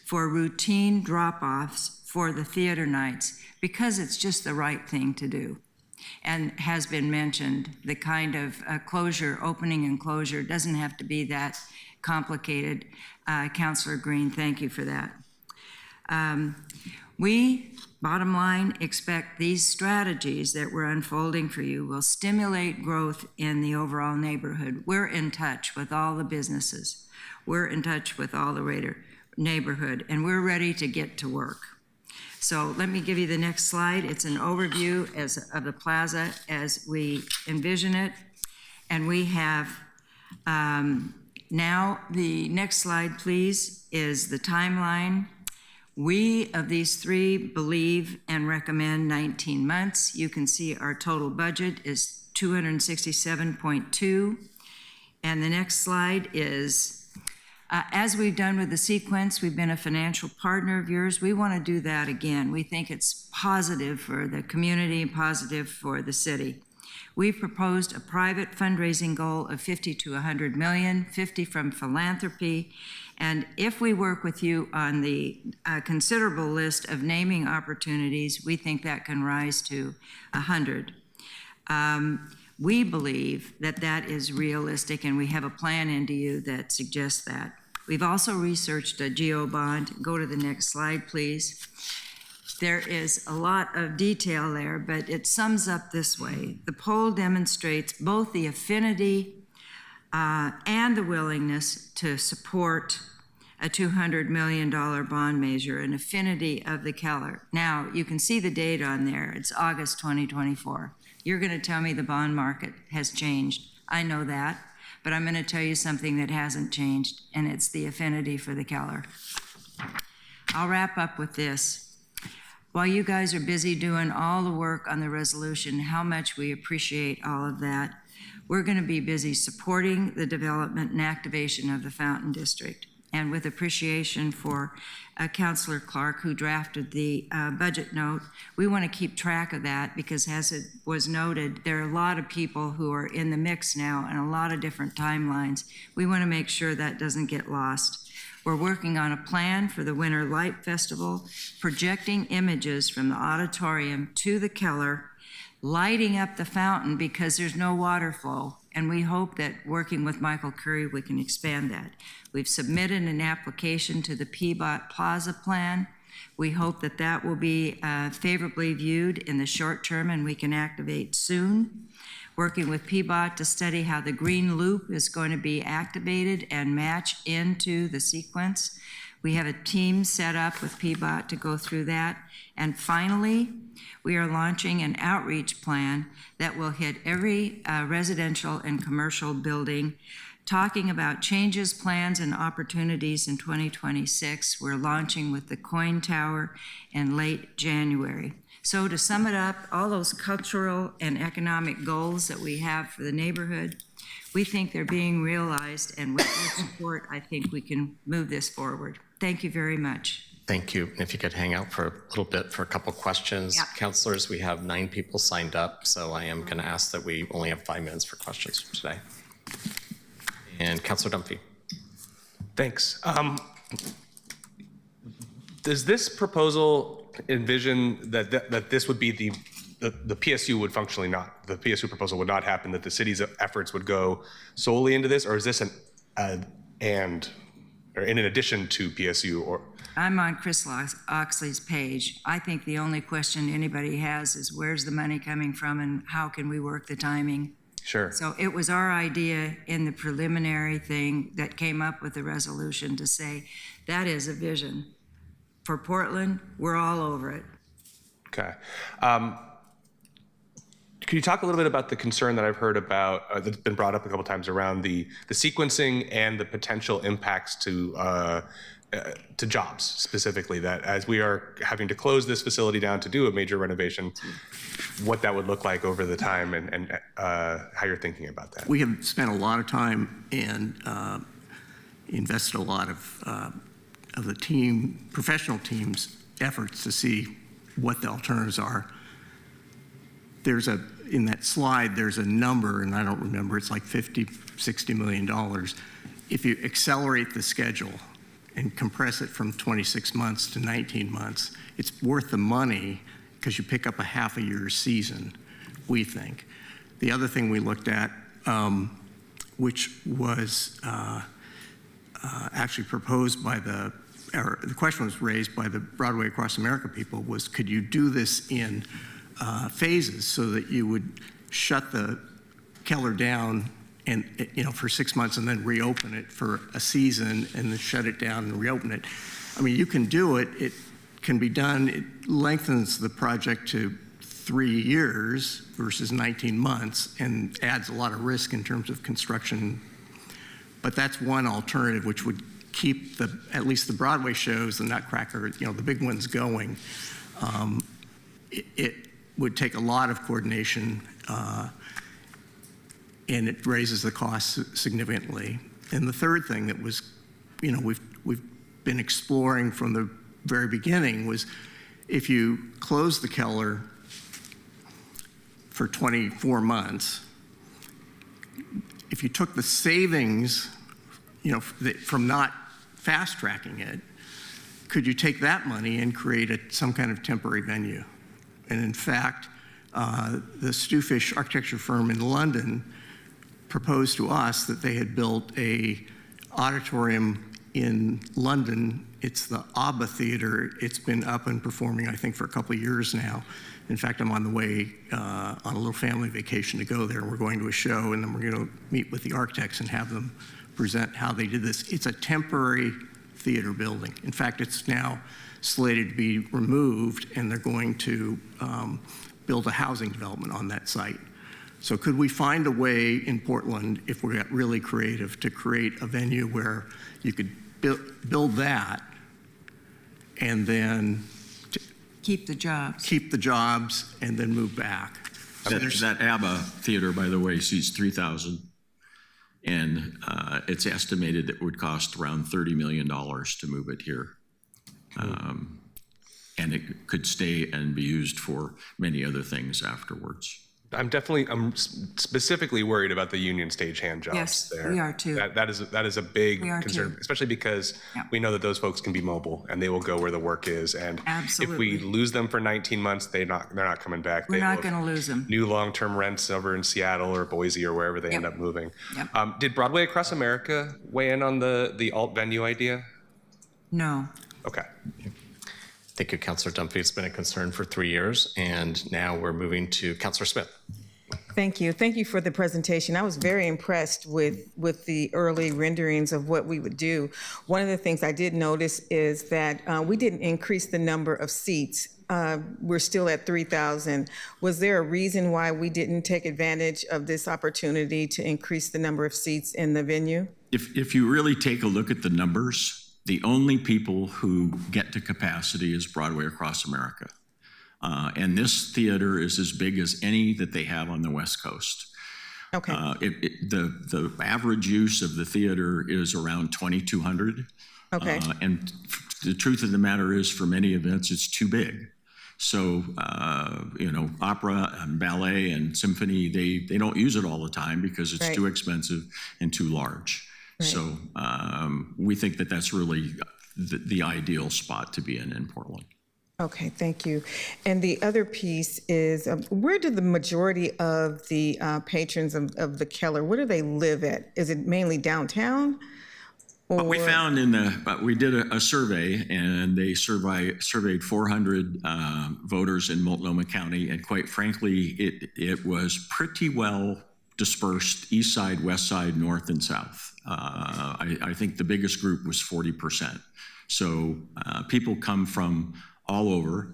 for routine drop-offs for the theater nights because it's just the right thing to do. And has been mentioned, the kind of closure, opening and closure doesn't have to be that complicated. Councilor Green, thank you for that. We, bottom line, expect these strategies that we're unfolding for you will stimulate growth in the overall neighborhood. We're in touch with all the businesses. We're in touch with all the neighborhood, and we're ready to get to work. So let me give you the next slide. It's an overview of the plaza as we envision it. And we have, now the next slide, please, is the timeline. We, of these 3, believe and recommend 19 months. You can see our total budget is 267.2. And the next slide is, as we've done with the sequence, we've been a financial partner of yours. We want to do that again. We think it's positive for the community and positive for the city. We've proposed a private fundraising goal of 50 to 100 million, 50 from philanthropy. And if we work with you on the considerable list of naming opportunities, we think that can rise to 100. We believe that that is realistic, and we have a plan into you that suggests that. We've also researched a GEO bond. Go to the next slide, please. There is a lot of detail there, but it sums up this way. The poll demonstrates both the affinity and the willingness to support a $200 million bond measure, an affinity of the Keller. Now, you can see the date on there. It's August 2024. You're going to tell me the bond market has changed. I know that, but I'm going to tell you something that hasn't changed, and it's the affinity for the Keller. I'll wrap up with this. While you guys are busy doing all the work on the resolution, how much we appreciate all of that, we're going to be busy supporting the development and activation of the Fountain District. And with appreciation for Councilor Clark, who drafted the budget note, we want to keep track of that because, as it was noted, there are a lot of people who are in the mix now and a lot of different timelines. We want to make sure that doesn't get lost. We're working on a plan for the Winter Light Festival, projecting images from the auditorium to the Keller, lighting up the fountain because there's no water flow. And we hope that working with Michael Curry, we can expand that. We've submitted an application to the PBOT Plaza Plan. We hope that that will be favorably viewed in the short term and we can activate soon. Working with PBOT to study how the green loop is going to be activated and match into the sequence. We have a team set up with PBOT to go through that. And finally, we are launching an outreach plan that will hit every residential and commercial building, talking about changes, plans, and opportunities in 2026. We're launching with the Coin Tower in late January. So to sum it up, all those cultural and economic goals that we have for the neighborhood, we think they're being realized, and with your support, I think we can move this forward. Thank you very much. Thank you. If you could hang out for a little bit for a couple questions. Yeah. Councilors, we have 9 people signed up, so I am going to ask that we only have 5 minutes for questions today. And Councilor Dunphy. Thanks. Does this proposal envision that this would be the PSU would functionally not, the PSU proposal would not happen, that the city's efforts would go solely into this, or is this or in addition to PSU? Or I'm on Chris Oxley's page. I think the only question anybody has is where's the money coming from and how can we work the timing? Sure. So it was our idea in the preliminary thing that came up with the resolution to say that is a vision. For Portland, we're all over it. Okay. Could you talk a little bit about the concern that I've heard about, that's been brought up a couple times around the sequencing and the potential impacts to jobs specifically, that as we are having to close this facility down to do a major renovation, what that would look like over the time and how you're thinking about that? We have spent a lot of time and invested a lot of the team, professional team's efforts to see what the alternatives are. There's in that slide, there's a number, and I don't remember, it's like $60 million. If you accelerate the schedule and compress it from 26 months to 19 months, it's worth the money because you pick up a half a year's season, we think. The other thing we looked at, which was actually proposed by the question was raised by the Broadway Across America people, was could you do this in phases so that you would shut the Keller down and, for 6 months and then reopen it for a season and then shut it down and reopen it. I mean, you can do it. It can be done. It lengthens the project to 3 years versus 19 months and adds a lot of risk in terms of construction. But that's one alternative which would keep at least the Broadway shows, the Nutcracker, the big ones going. It would take a lot of coordination and it raises the cost significantly. And the third thing that was, we've been exploring from the very beginning was if you close the Keller for 24 months, if you took the savings, from not fast tracking it, could you take that money and create some kind of temporary venue? And in fact, the Stewfish architecture firm in London proposed to us that they had built a auditorium in London. It's the ABBA Theater. It's been up and performing, I think, for a couple of years now. In fact, I'm on the way on a little family vacation to go there. We're going to a show, and then we're going to meet with the architects and have them present how they did this. It's a temporary theater building. In fact, it's now slated to be removed, and they're going to build a housing development on that site. So could we find a way in Portland, if we got really creative, to create a venue where you could build that and then keep the jobs. Keep the jobs and then move back. That ABBA theater, by the way, seats 3,000. And it's estimated that it would cost around $30 million to move it here. And it could stay and be used for many other things afterwards. I'm specifically worried about the Union Stagehand jobs. Yes, there. we are too. That is a big concern, too. especially because we know that those folks can be mobile and they will go where the work is. And Absolutely. if we lose them for 19 months, they're not coming back. We're not going to lose them. New long-term rents over in Seattle or Boise or wherever they end up moving. Yep. Did Broadway Across America weigh in on the alt venue idea? No. Okay. Thank you, Councilor Dunphy. It's been a concern for 3 years, and now we're moving to Councilor Smith. Thank you. Thank you for the presentation. I was very impressed with the early renderings of what we would do. One of the things I did notice is that we didn't increase the number of seats. We're still at 3,000. Was there a reason why we didn't take advantage of this opportunity to increase the number of seats in the venue? If you really take a look at the numbers, the only people who get to capacity is Broadway Across America. And this theater is as big as any that they have on the West Coast. Okay. The average use of the theater is around 2,200. Okay. And the truth of the matter is, for many events, it's too big. So, opera and ballet and symphony, they don't use it all the time because it's too expensive and too large. Right. So we think that that's really the ideal spot to be in Portland. Okay, thank you. And the other piece is, where do the majority of the patrons of the Keller, where do they live at? Is it mainly downtown? What we found we did a survey, and they surveyed 400 voters in Multnomah County, and quite frankly, it was pretty well dispersed, east side, west side, north, and south. I think the biggest group was 40%. So people come from all over.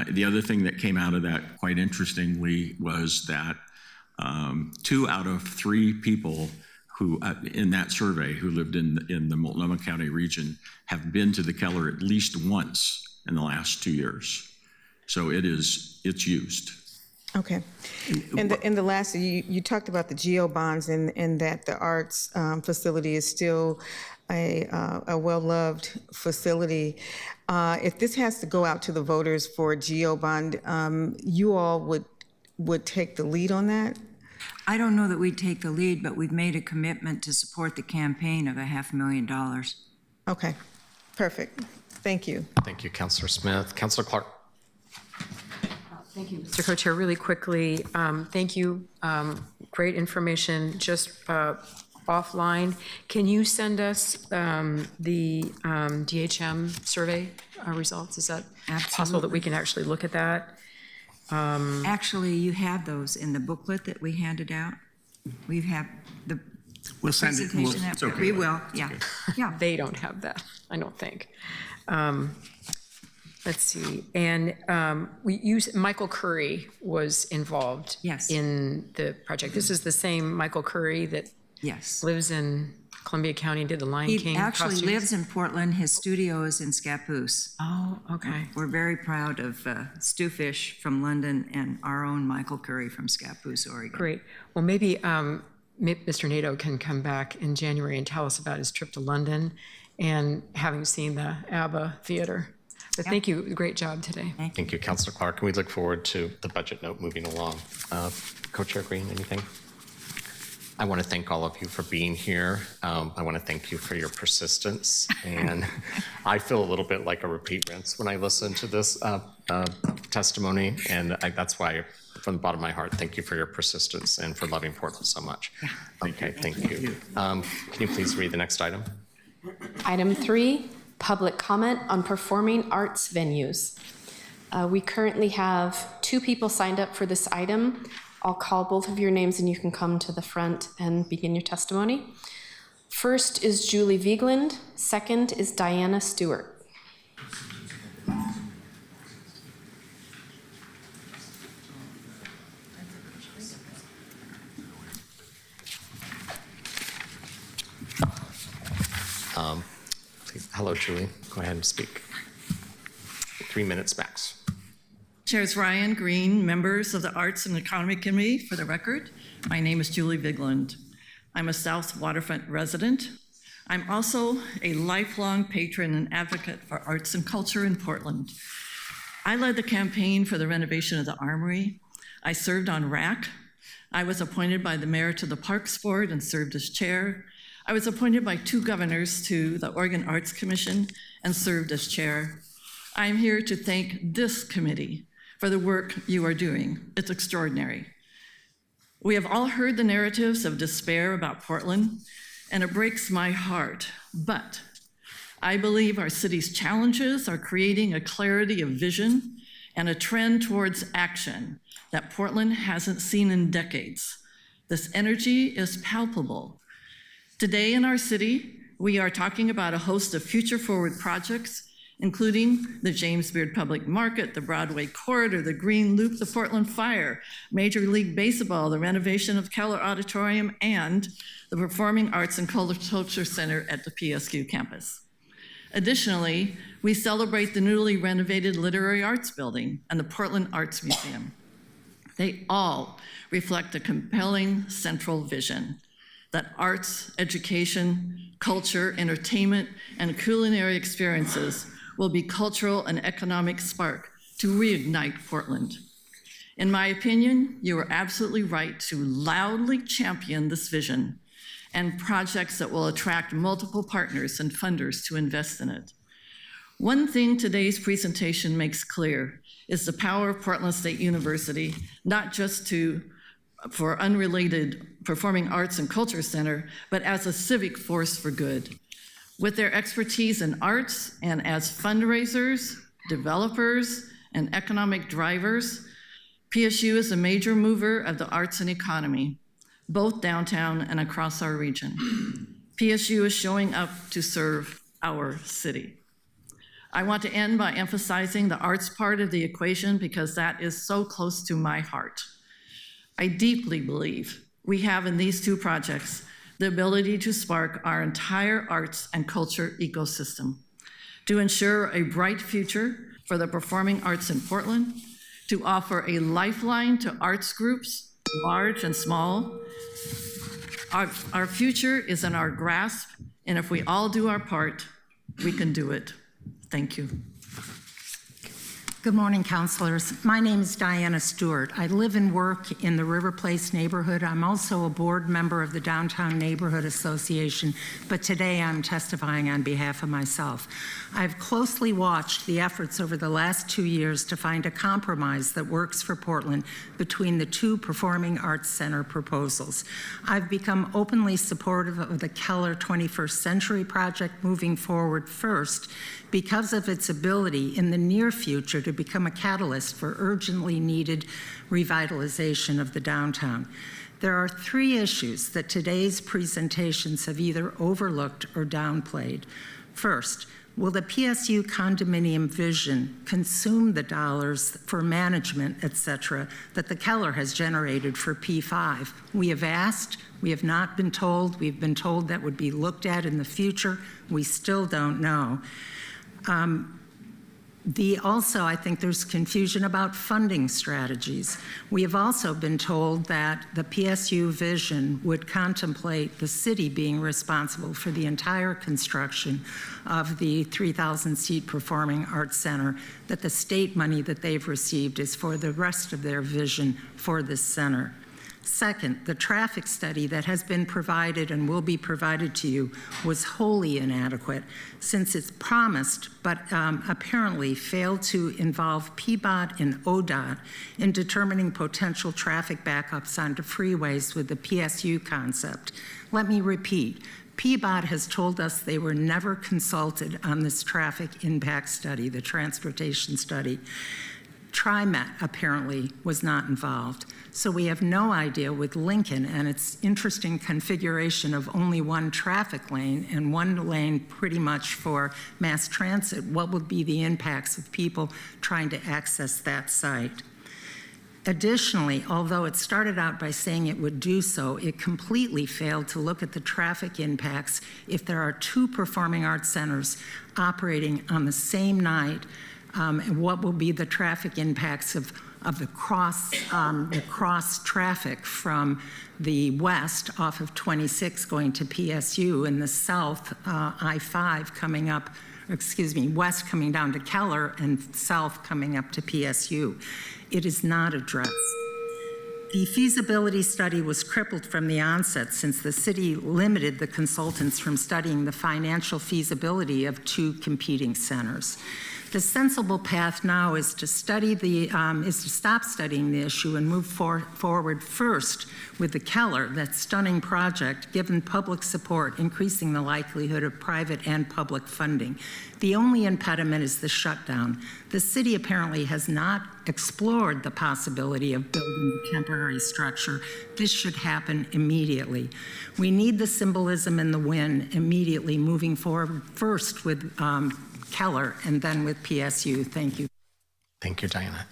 The other thing that came out of that, quite interestingly, was that 2 out of 3 people who, in that survey, who lived in the Multnomah County region, have been to the Keller at least once in the last 2 years. So it's used. Okay. And the last, you talked about the GEO bonds and that the arts facility is still a well-loved facility. If this has to go out to the voters for a GEO bond, you all would would take the lead on that? I don't know that we'd take the lead, but we've made a commitment to support the campaign of $500,000. Okay, perfect. Thank you. Thank you, Councilor Smith. Councilor Clark. Thank you, Mr. Co-Chair. Really quickly, thank you. Great information. Just offline, can you send us the DHM survey results? Is that possible that we can actually look at that? Actually, you have those in the booklet that we handed out. We have the We'll send it. presentation. It's okay. We will, yeah. Yeah. They don't have that, I don't think. Let's see, and Michael Curry was involved Yes. in the project. This is the same Michael Curry that Yes. lives in Columbia County and did the Lion King He actually costumes? lives in Portland. His studio is in Scappoose. Oh, okay. We're very proud of Stu Fish from London and our own Michael Curry from Scappoose, Oregon. Great. Well, maybe Mr. Nato can come back in January and tell us about his trip to London and having seen the ABBA theater. But thank you. Great job today. Thank you, Councilor Clark. And we look forward to the budget note moving along. Co-Chair Green, anything? I want to thank all of you for being here. I want to thank you for your persistence. And I feel a little bit like a repeat rinse when I listen to this testimony. And that's why, from the bottom of my heart, thank you for your persistence and for loving Portland so much. Okay, thank you. Can you please read the next item? Item 3, public comment on performing arts venues. We currently have 2 people signed up for this item. I'll call both of your names and you can come to the front and begin your testimony. First is Julie Vigeland. Second is Diana Stewart. Please, hello, Julie. Go ahead and speak. 3 minutes max. Chairs Ryan, Green, members of the Arts and Economy Committee, for the record, my name is Julie Vigeland. I'm a South Waterfront resident. I'm also a lifelong patron and advocate for arts and culture in Portland. I led the campaign for the renovation of the Armory. I served on RAC. I was appointed by the mayor to the Parks Board and served as chair. I was appointed by 2 governors to the Oregon Arts Commission and served as chair. I am here to thank this committee for the work you are doing. It's extraordinary. We have all heard the narratives of despair about Portland, and it breaks my heart. But I believe our city's challenges are creating a clarity of vision and a trend towards action that Portland hasn't seen in decades. This energy is palpable. Today in our city, we are talking about a host of future-forward projects, including the James Beard Public Market, the Broadway Corridor, the Green Loop, the Portland Fire, Major League Baseball, the renovation of Keller Auditorium, and the Performing Arts and Culture Center at the PSQ campus. Additionally, we celebrate the newly renovated Literary Arts Building and the Portland Arts Museum. They all reflect a compelling central vision that arts, education, culture, entertainment, and culinary experiences will be cultural and economic spark to reignite Portland. In my opinion, you are absolutely right to loudly champion this vision and projects that will attract multiple partners and funders to invest in it. One thing today's presentation makes clear is the power of Portland State University, not just for unrelated Performing Arts and Culture Center, but as a civic force for good. With their expertise in arts and as fundraisers, developers, and economic drivers, PSU is a major mover of the arts and economy, both downtown and across our region. PSU is showing up to serve our city. I want to end by emphasizing the arts part of the equation because that is so close to my heart. I deeply believe we have in these 2 projects the ability to spark our entire arts and culture ecosystem, to ensure a bright future for the performing arts in Portland, to offer a lifeline to arts groups, large and small. Our future is in our grasp, and if we all do our part, we can do it. Thank you. Good morning, councilors. My name is Diana Stewart. I live and work in the River Place neighborhood. I'm also a board member of the Downtown Neighborhood Association, but today I'm testifying on behalf of myself. I've closely watched the efforts over the last 2 years to find a compromise that works for Portland between the two Performing Arts Center proposals. I've become openly supportive of the Keller 21st Century project moving forward first because of its ability in the near future to become a catalyst for urgently needed revitalization of the downtown. There are 3 issues that today's presentations have either overlooked or downplayed. First, will the PSU condominium vision consume the dollars for management, et cetera, that the Keller has generated for P5? We have asked, we have not been told. We've been told that would be looked at in the future. We still don't know. Also, I think there's confusion about funding strategies. We have also been told that the PSU vision would contemplate the city being responsible for the entire construction of the 3,000-seat Performing Arts Center, that the state money that they've received is for the rest of their vision for this center. Second, the traffic study that has been provided and will be provided to you was wholly inadequate since it's promised but apparently failed to involve PBOT and ODOT in determining potential traffic backups onto freeways with the PSU concept. Let me repeat. PBOT has told us they were never consulted on this traffic impact study, the transportation study. TriMet apparently was not involved. So we have no idea with Lincoln and its interesting configuration of only one traffic lane and one lane pretty much for mass transit, what would be the impacts of people trying to access that site. Additionally, although it started out by saying it would do so, it completely failed to look at the traffic impacts if there are 2 performing arts centers operating on the same night. And what will be the traffic impacts of the cross traffic from the west off of 26 going to PSU and the south I-5 coming up, west coming down to Keller and south coming up to PSU. It is not addressed. The feasibility study was crippled from the onset since the city limited the consultants from studying the financial feasibility of 2 competing centers. The sensible path now is to stop studying the issue and move forward first with the Keller, that stunning project, given public support, increasing the likelihood of private and public funding. The only impediment is the shutdown. The city apparently has not explored the possibility of building a temporary structure. This should happen immediately. We need the symbolism and the win immediately, moving forward first with Keller and then with PSU. Thank you. Thank you, Diana.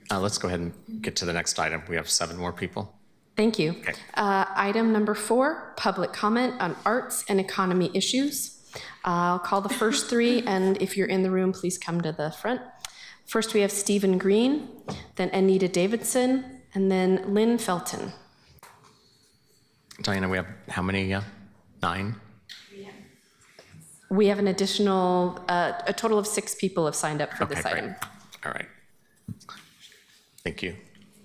Let's go ahead and get to the next item. We have 7 more people. Thank you. Okay. Item number 4, public comment on arts and economy issues. I'll call the first 3, and if you're in the room, please come to the front. First, we have Stephen Green, then Anita Davidson, and then Lynn Felton. Diana, we have how many? 9? We have an additional, a total of 6 people have signed up for this item. Great. All right. Thank you.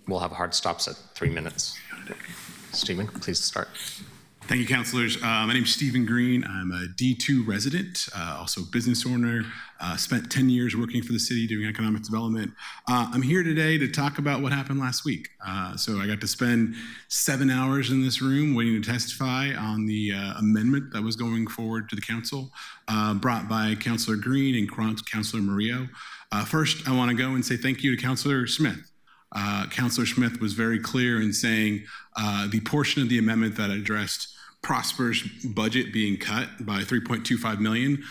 We'll have hard stops at 3 minutes. Stephen, please start. Thank you, councilors. My name is Stephen Green. I'm a D2 resident, also business owner, spent 10 years working for the city doing economic development. I'm here today to talk about what happened last week. So I got to spend 7 hours in this room waiting to testify on the amendment that was going forward to the council, brought by Councilor Green and Councilor Murillo. First, I want to go and say thank you to Councilor Smith. Councilor Smith was very clear in saying the portion of the amendment that addressed Prosper's budget being cut by $3.25 million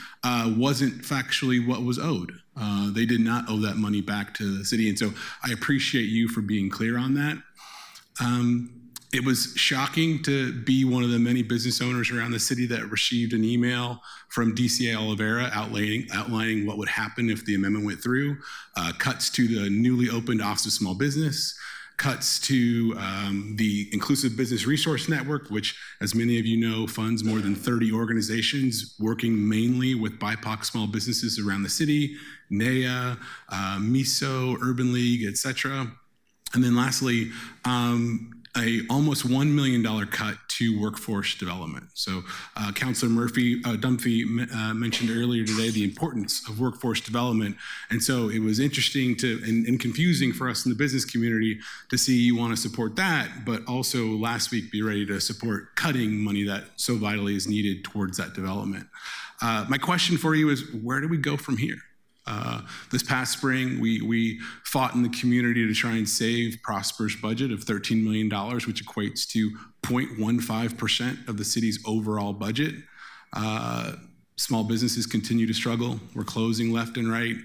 wasn't factually what was owed. They did not owe that money back to the city, and so I appreciate you for being clear on that. It was shocking to be one of the many business owners around the city that received an email from DCA Oliveira outlining what would happen if the amendment went through, cuts to the newly opened Office of Small Business, cuts to the Inclusive Business Resource Network, which, as many of you know, funds more than 30 organizations working mainly with BIPOC small businesses around the city, NEA, MISO, Urban League, et cetera. And then lastly, a almost $1 million cut to workforce development. So Councilor Dunphy mentioned earlier today the importance of workforce development. And so it was interesting and confusing for us in the business community to see you want to support that, but also last week be ready to support cutting money that so vitally is needed towards that development. My question for you is, where do we go from here? This past spring, we fought in the community to try and save Prosper's budget of $13 million, which equates to 0.15% of the city's overall budget. Small businesses continue to struggle. We're closing left and right.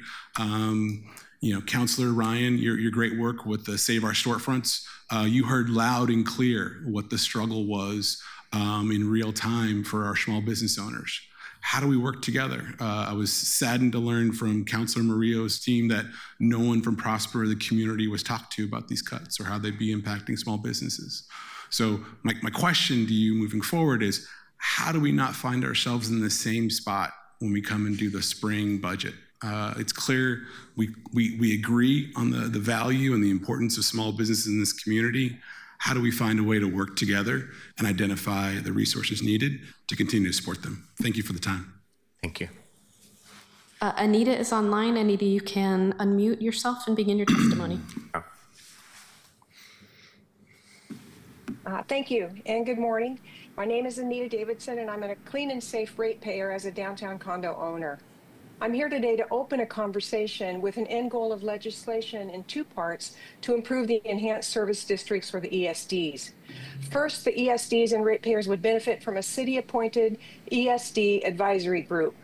Councilor Ryan, your great work with the Save Our Storefronts, you heard loud and clear what the struggle was in real time for our small business owners. How do we work together? I was saddened to learn from Councilor Murillo's team that no one from Prosper or the community was talked to about these cuts or how they'd be impacting small businesses. So my question to you moving forward is, how do we not find ourselves in the same spot when we come and do the spring budget? It's clear we agree on the value and the importance of small businesses in this community. How do we find a way to work together and identify the resources needed to continue to support them? Thank you for the time. Thank you. Anita is online. Anita, you can unmute yourself and begin your testimony. Thank you, and good morning. My name is Anita Davidson, and I'm a clean and safe ratepayer as a downtown condo owner. I'm here today to open a conversation with an end goal of legislation in two parts to improve the enhanced service districts for the ESDs. First, the ESDs and ratepayers would benefit from a city-appointed ESD advisory group.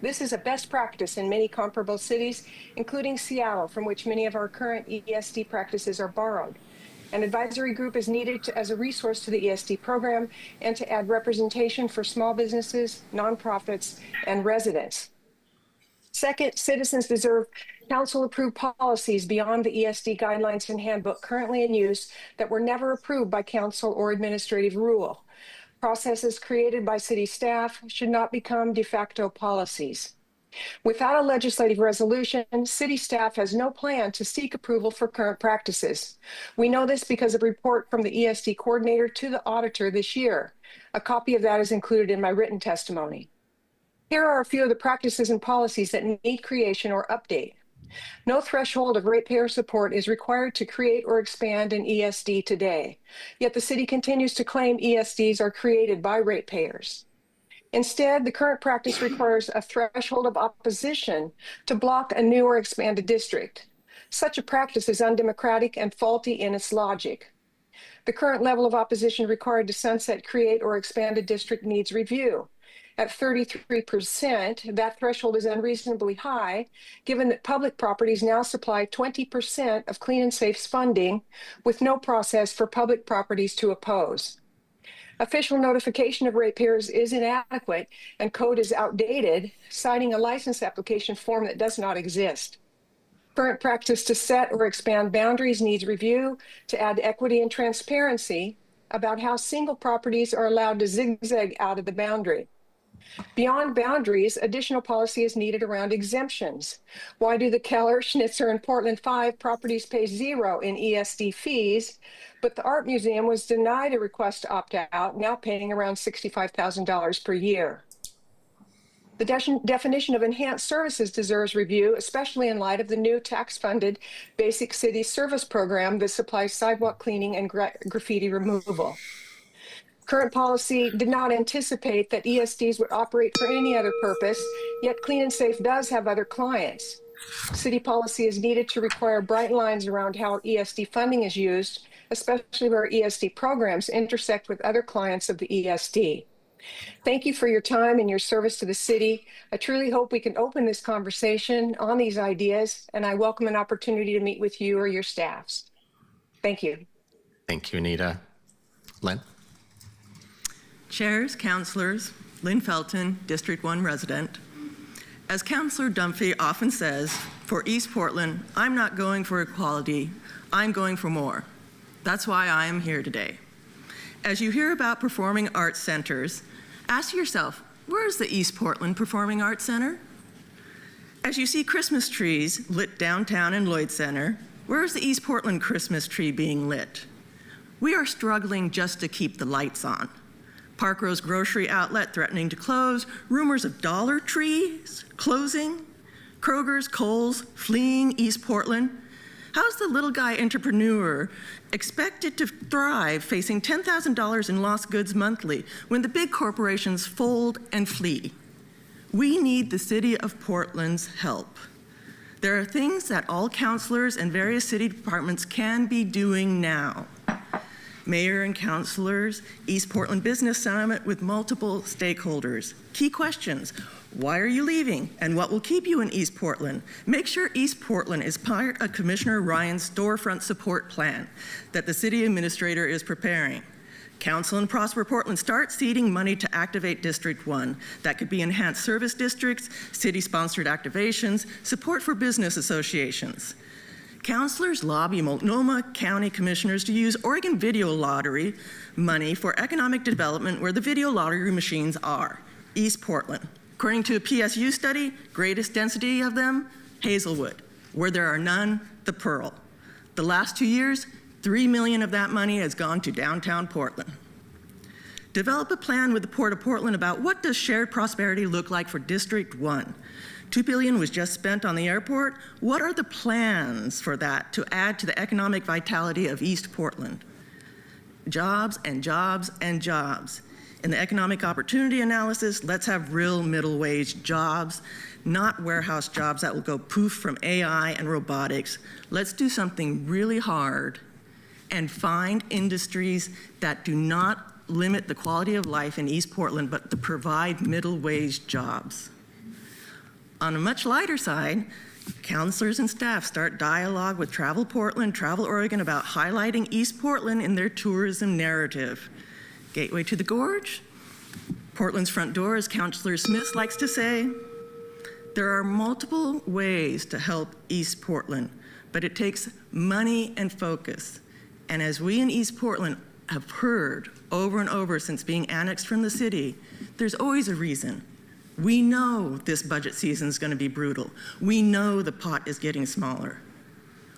This is a best practice in many comparable cities, including Seattle, from which many of our current ESD practices are borrowed. An advisory group is needed as a resource to the ESD program and to add representation for small businesses, nonprofits, and residents. Second, citizens deserve council-approved policies beyond the ESD guidelines and handbook currently in use that were never approved by council or administrative rule. Processes created by city staff should not become de facto policies. Without a legislative resolution, city staff has no plan to seek approval for current practices. We know this because of a report from the ESD coordinator to the auditor this year. A copy of that is included in my written testimony. Here are a few of the practices and policies that need creation or update. No threshold of ratepayer support is required to create or expand an ESD today, yet the city continues to claim ESDs are created by ratepayers. Instead, the current practice requires a threshold of opposition to block a new or expanded district. Such a practice is undemocratic and faulty in its logic. The current level of opposition required to sunset, create, or expand a district needs review. At 33%, that threshold is unreasonably high, given that public properties now supply 20% of Clean and Safe's funding, with no process for public properties to oppose. Official notification of ratepayers is inadequate and code is outdated, citing a license application form that does not exist. Current practice to set or expand boundaries needs review to add equity and transparency about how single properties are allowed to zigzag out of the boundary. Beyond boundaries, additional policy is needed around exemptions. Why do the Keller, Schnitzer, and Portland 5 properties pay $0 in ESD fees, but the Art Museum was denied a request to opt out, now paying around $65,000 per year? The definition of enhanced services deserves review, especially in light of the new tax-funded Basic City Service Program that supplies sidewalk cleaning and graffiti removal. Current policy did not anticipate that ESDs would operate for any other purpose, yet Clean and Safe does have other clients. City policy is needed to require bright lines around how ESD funding is used, especially where ESD programs intersect with other clients of the ESD. Thank you for your time and your service to the city. I truly hope we can open this conversation on these ideas, and I welcome an opportunity to meet with you or your staffs. Thank you. Thank you, Anita. Lynn? Chairs, councilors, Lynn Felton, District 1 resident. As Councilor Dunphy often says, for East Portland, I'm not going for equality, I'm going for more. That's why I am here today. As you hear about performing arts centers, ask yourself, where is the East Portland Performing Arts Center? As you see Christmas trees lit downtown in Lloyd Center, where is the East Portland Christmas tree being lit? We are struggling just to keep the lights on. Park Rose Grocery Outlet threatening to close, rumors of Dollar Trees closing, Kroger's, Kohl's fleeing East Portland. How's the little guy entrepreneur expected to thrive facing $10,000 in lost goods monthly when the big corporations fold and flee? We need the City of Portland's help. There are things that all councilors and various city departments can be doing now. Mayor and councilors, East Portland Business Summit with multiple stakeholders. Key questions: why are you leaving and what will keep you in East Portland? Make sure East Portland is part of Commissioner Ryan's storefront support plan that the city administrator is preparing. Council and Prosper Portland start seeding money to activate District 1. That could be enhanced service districts, city-sponsored activations, support for business associations. Councilors lobby Multnomah County commissioners to use Oregon Video Lottery money for economic development where the video lottery machines are, East Portland. According to a PSU study, greatest density of them, Hazelwood. Where there are none, the Pearl. The last 2 years, $3 million of that money has gone to downtown Portland. Develop a plan with the Port of Portland about what does shared prosperity look like for District 1. $2 billion was just spent on the airport. What are the plans for that to add to the economic vitality of East Portland? Jobs and jobs and jobs. In the economic opportunity analysis, let's have real middle wage jobs, not warehouse jobs that will go poof from AI and robotics. Let's do something really hard and find industries that do not limit the quality of life in East Portland, but to provide middle wage jobs. On a much lighter side, counselors and staff start dialogue with Travel Portland, Travel Oregon about highlighting East Portland in their tourism narrative. Gateway to the Gorge, Portland's front door, as Councilor Smith likes to say. There are multiple ways to help East Portland, but it takes money and focus. And as we in East Portland have heard over and over since being annexed from the city, there's always a reason. We know this budget season is going to be brutal. We know the pot is getting smaller.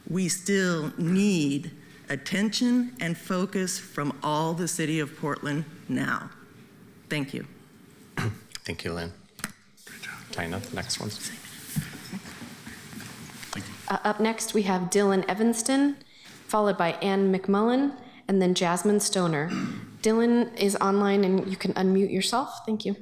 We still need attention and focus from all the city of Portland now. Thank you. Thank you, Lynn. Tina, next one. Up next, we have Dylan Evanston, followed by Ann McMullen, and then Jasmine Stoner. Dylan is online and you can unmute yourself. Thank you.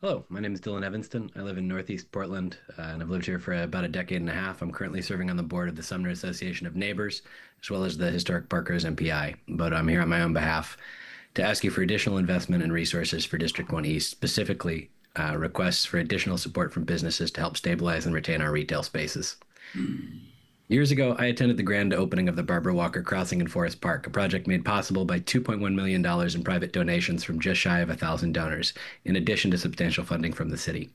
Hello, my name is Dylan Evanston. I live in Northeast Portland, and I've lived here for about a decade and a half. I'm currently serving on the board of the Sumner Association of Neighbors, as well as the Historic Park Rose MPI. But I'm here on my own behalf to ask you for additional investment and resources for District 1 East, specifically requests for additional support from businesses to help stabilize and retain our retail spaces. Years ago, I attended the grand opening of the Barbara Walker Crossing in Forest Park, a project made possible by $2.1 million in private donations from just shy of 1,000 donors, in addition to substantial funding from the city.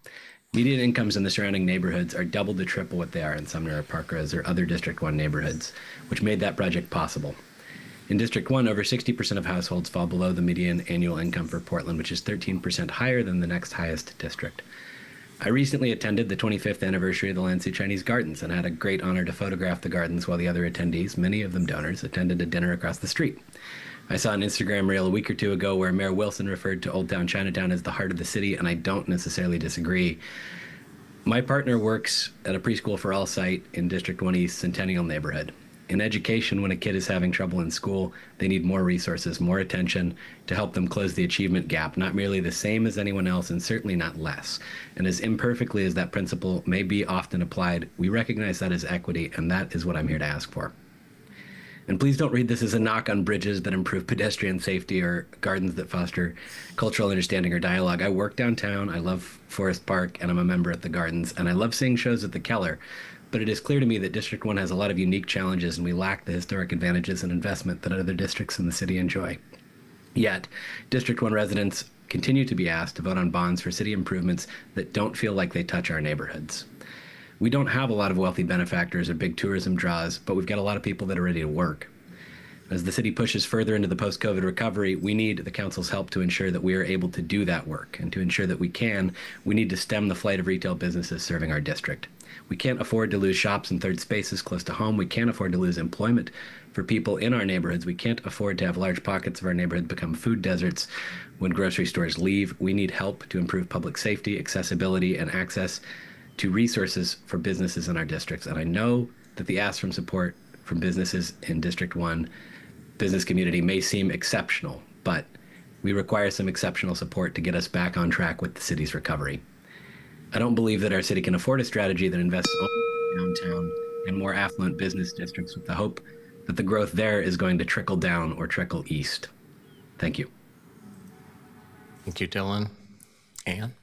Median incomes in the surrounding neighborhoods are double to triple what they are in Sumner or Park Rose or other District 1 neighborhoods, which made that project possible. In District 1, over 60% of households fall below the median annual income for Portland, which is 13% higher than the next highest district. I recently attended the 25th anniversary of the Lansing Chinese Gardens and had a great honor to photograph the gardens while the other attendees, many of them donors, attended a dinner across the street. I saw an Instagram reel a week or two ago where Mayor Wilson referred to Old Town Chinatown as the heart of the city, and I don't necessarily disagree. My partner works at a preschool for all site in District 1 East Centennial neighborhood. In education, when a kid is having trouble in school, they need more resources, more attention to help them close the achievement gap, not merely the same as anyone else and certainly not less. And as imperfectly as that principle may be often applied, we recognize that as equity, and that is what I'm here to ask for. And please don't read this as a knock on bridges that improve pedestrian safety or gardens that foster cultural understanding or dialogue. I work downtown, I love Forest Park, and I'm a member at the Gardens, and I love seeing shows at the Keller. But it is clear to me that District 1 has a lot of unique challenges, and we lack the historic advantages and investment that other districts in the city enjoy. Yet, District 1 residents continue to be asked to vote on bonds for city improvements that don't feel like they touch our neighborhoods. We don't have a lot of wealthy benefactors or big tourism draws, but we've got a lot of people that are ready to work. As the city pushes further into the post-COVID recovery, we need the council's help to ensure that we are able to do that work. And to ensure that we can, we need to stem the flight of retail businesses serving our district. We can't afford to lose shops and third spaces close to home. We can't afford to lose employment for people in our neighborhoods. We can't afford to have large pockets of our neighborhood become food deserts when grocery stores leave. We need help to improve public safety, accessibility, and access to resources for businesses in our districts. And I know that the ask from support from businesses in District 1 business community may seem exceptional, but we require some exceptional support to get us back on track with the city's recovery. I don't believe that our city can afford a strategy that invests only downtown and more affluent business districts with the hope that the growth there is going to trickle down or trickle east. Thank you. Thank you, Dylan. Ann?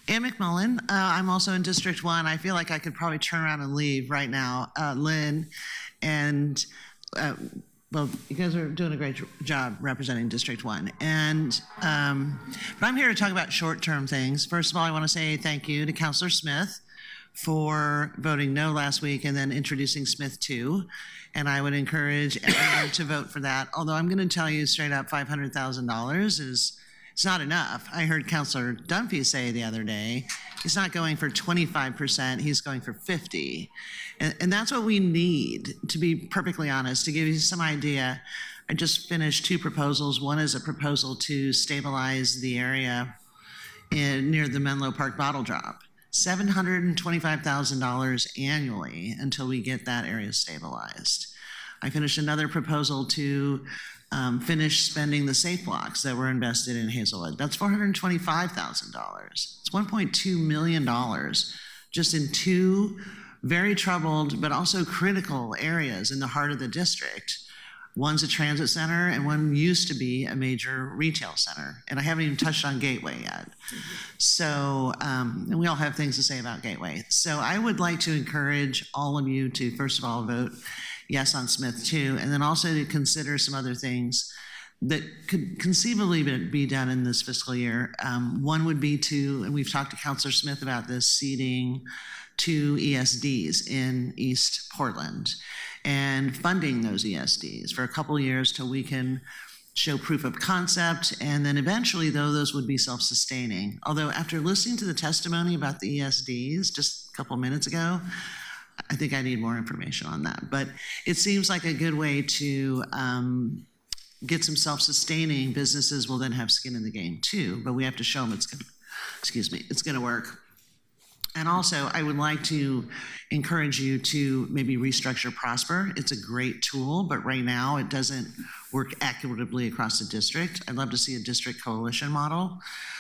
Ann McMullen. I'm also in District 1. I feel like I could probably turn around and leave right now. Lynn and well, you guys are doing a great job representing District 1. And, but I'm here to talk about short-term things. First of all, I want to say thank you to Councilor Smith for voting no last week and then introducing Smith 2. And I would encourage everyone to vote for that. Although I'm going to tell you straight up, $500,000 is it's not enough. I heard Councilor Dunphy say the other day, he's not going for 25%, he's going for 50. And that's what we need, to be perfectly honest. To give you some idea, I just finished 2 proposals. One is a proposal to stabilize the area near the Menlo Park bottle drop. $725,000 annually until we get that area stabilized. I finished another proposal to finish spending the safe blocks that were invested in Hazelwood. That's $425,000. It's $1.2 million just in 2 very troubled but also critical areas in the heart of the district. One's a transit center and one used to be a major retail center. And I haven't even touched on Gateway yet. So, and we all have things to say about Gateway. So I would like to encourage all of you to, first of all, vote yes on Smith 2, and then also to consider some other things that could conceivably be done in this fiscal year. One would be to, and we've talked to Councilor Smith about this, seeding 2 ESDs in East Portland and funding those ESDs for a couple of years till we can show proof of concept, and then eventually, though, those would be self-sustaining. Although after listening to the testimony about the ESDs just a couple minutes ago, I think I need more information on that. But it seems like a good way to get some self-sustaining. Businesses will then have skin in the game too, but we have to show them it's gonna work. And also, I would like to encourage you to maybe restructure Prosper. It's a great tool, but right now it doesn't work equitably across the district. I'd love to see a district coalition model,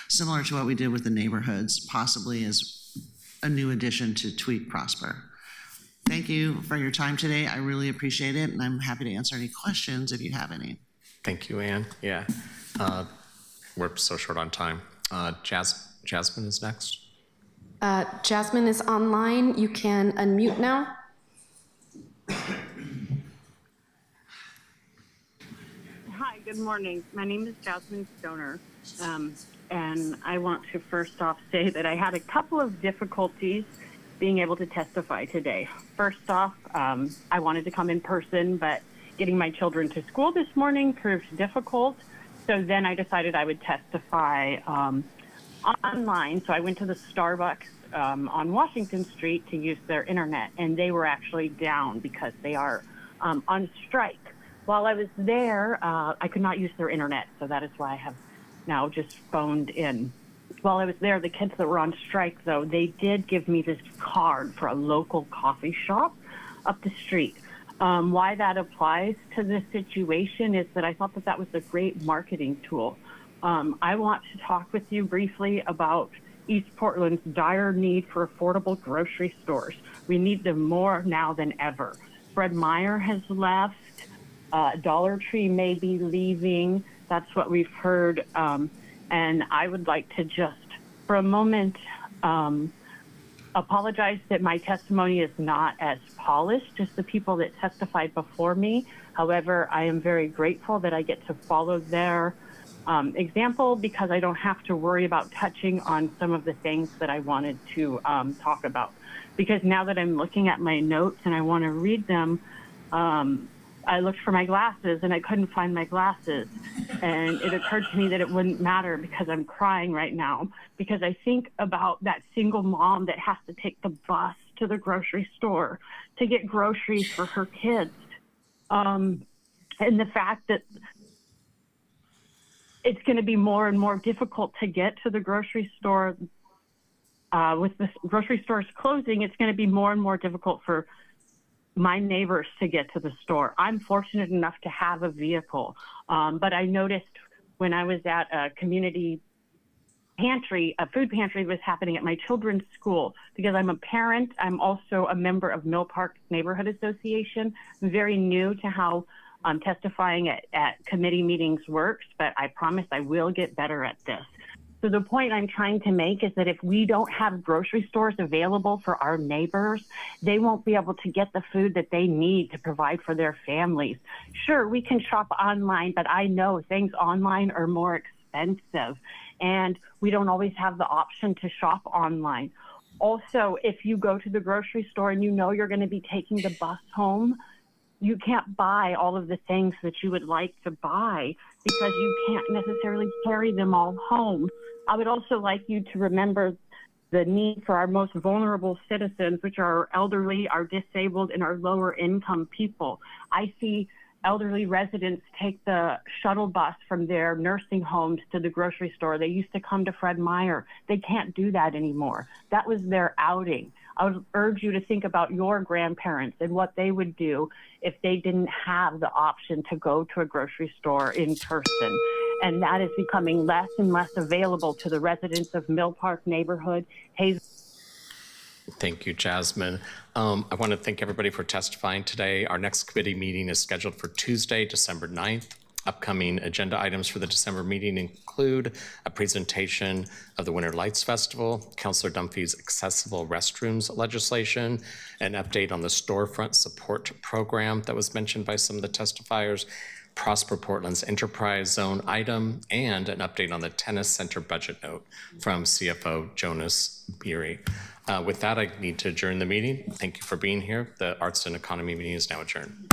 similar to what we did with the neighborhoods, possibly as a new addition to tweak Prosper. Thank you for your time today. I really appreciate it, and I'm happy to answer any questions if you have any. Thank you, Ann. Yeah, we're so short on time. Jasmine is next. Jasmine is online. You can unmute now. Hi, good morning. My name is Jasmine Stoner, and I want to first off say that I had a couple of difficulties being able to testify today. First off, I wanted to come in person, but getting my children to school this morning proved difficult. So then I decided I would testify online. So I went to the Starbucks on Washington Street to use their internet, and they were actually down because they are on strike. While I was there, I could not use their internet, so that is why I have now just phoned in. While I was there, the kids that were on strike, though, they did give me this card for a local coffee shop up the street. Why that applies to this situation is that I thought that that was a great marketing tool. I want to talk with you briefly about East Portland's dire need for affordable grocery stores. We need them more now than ever. Fred Meyer has left. Dollar Tree may be leaving. That's what we've heard. And I would like to just, for a moment, apologize that my testimony is not as polished as the people that testified before me. However, I am very grateful that I get to follow their example because I don't have to worry about touching on some of the things that I wanted to talk about. Because now that I'm looking at my notes and I want to read them, I looked for my glasses and I couldn't find my glasses. And it occurred to me that it wouldn't matter because I'm crying right now because I think about that single mom that has to take the bus to the grocery store to get groceries for her kids. And the fact that it's going to be more and more difficult to get to the grocery store. With the grocery stores closing, it's going to be more and more difficult for my neighbors to get to the store. I'm fortunate enough to have a vehicle, but I noticed when I was at a community pantry, a food pantry was happening at my children's school. Because I'm a parent, I'm also a member of Mill Park Neighborhood Association. I'm very new to how testifying at committee meetings works, but I promise I will get better at this. So the point I'm trying to make is that if we don't have grocery stores available for our neighbors, they won't be able to get the food that they need to provide for their families. Sure, we can shop online, but I know things online are more expensive, and we don't always have the option to shop online. Also, if you go to the grocery store and you know you're going to be taking the bus home, you can't buy all of the things that you would like to buy because you can't necessarily carry them all home. I would also like you to remember the need for our most vulnerable citizens, which are our elderly, our disabled, and our lower income people. I see elderly residents take the shuttle bus from their nursing homes to the grocery store. They used to come to Fred Meyer. They can't do that anymore. That was their outing. I would urge you to think about your grandparents and what they would do if they didn't have the option to go to a grocery store in person. And that is becoming less and less available to the residents of Mill Park neighborhood. Thank you, Jasmine. I want to thank everybody for testifying today. Our next committee meeting is scheduled for Tuesday, December 9th. Upcoming agenda items for the December meeting include a presentation of the Winter Lights Festival, Councillor Dunphy's accessible restrooms legislation, an update on the storefront support program that was mentioned by some of the testifiers, Prosper Portland's enterprise zone item, and an update on the tennis center budget note from CFO Jonas Beery. With that, I need to adjourn the meeting. Thank you for being here. The Arts and Economy meeting is now adjourned.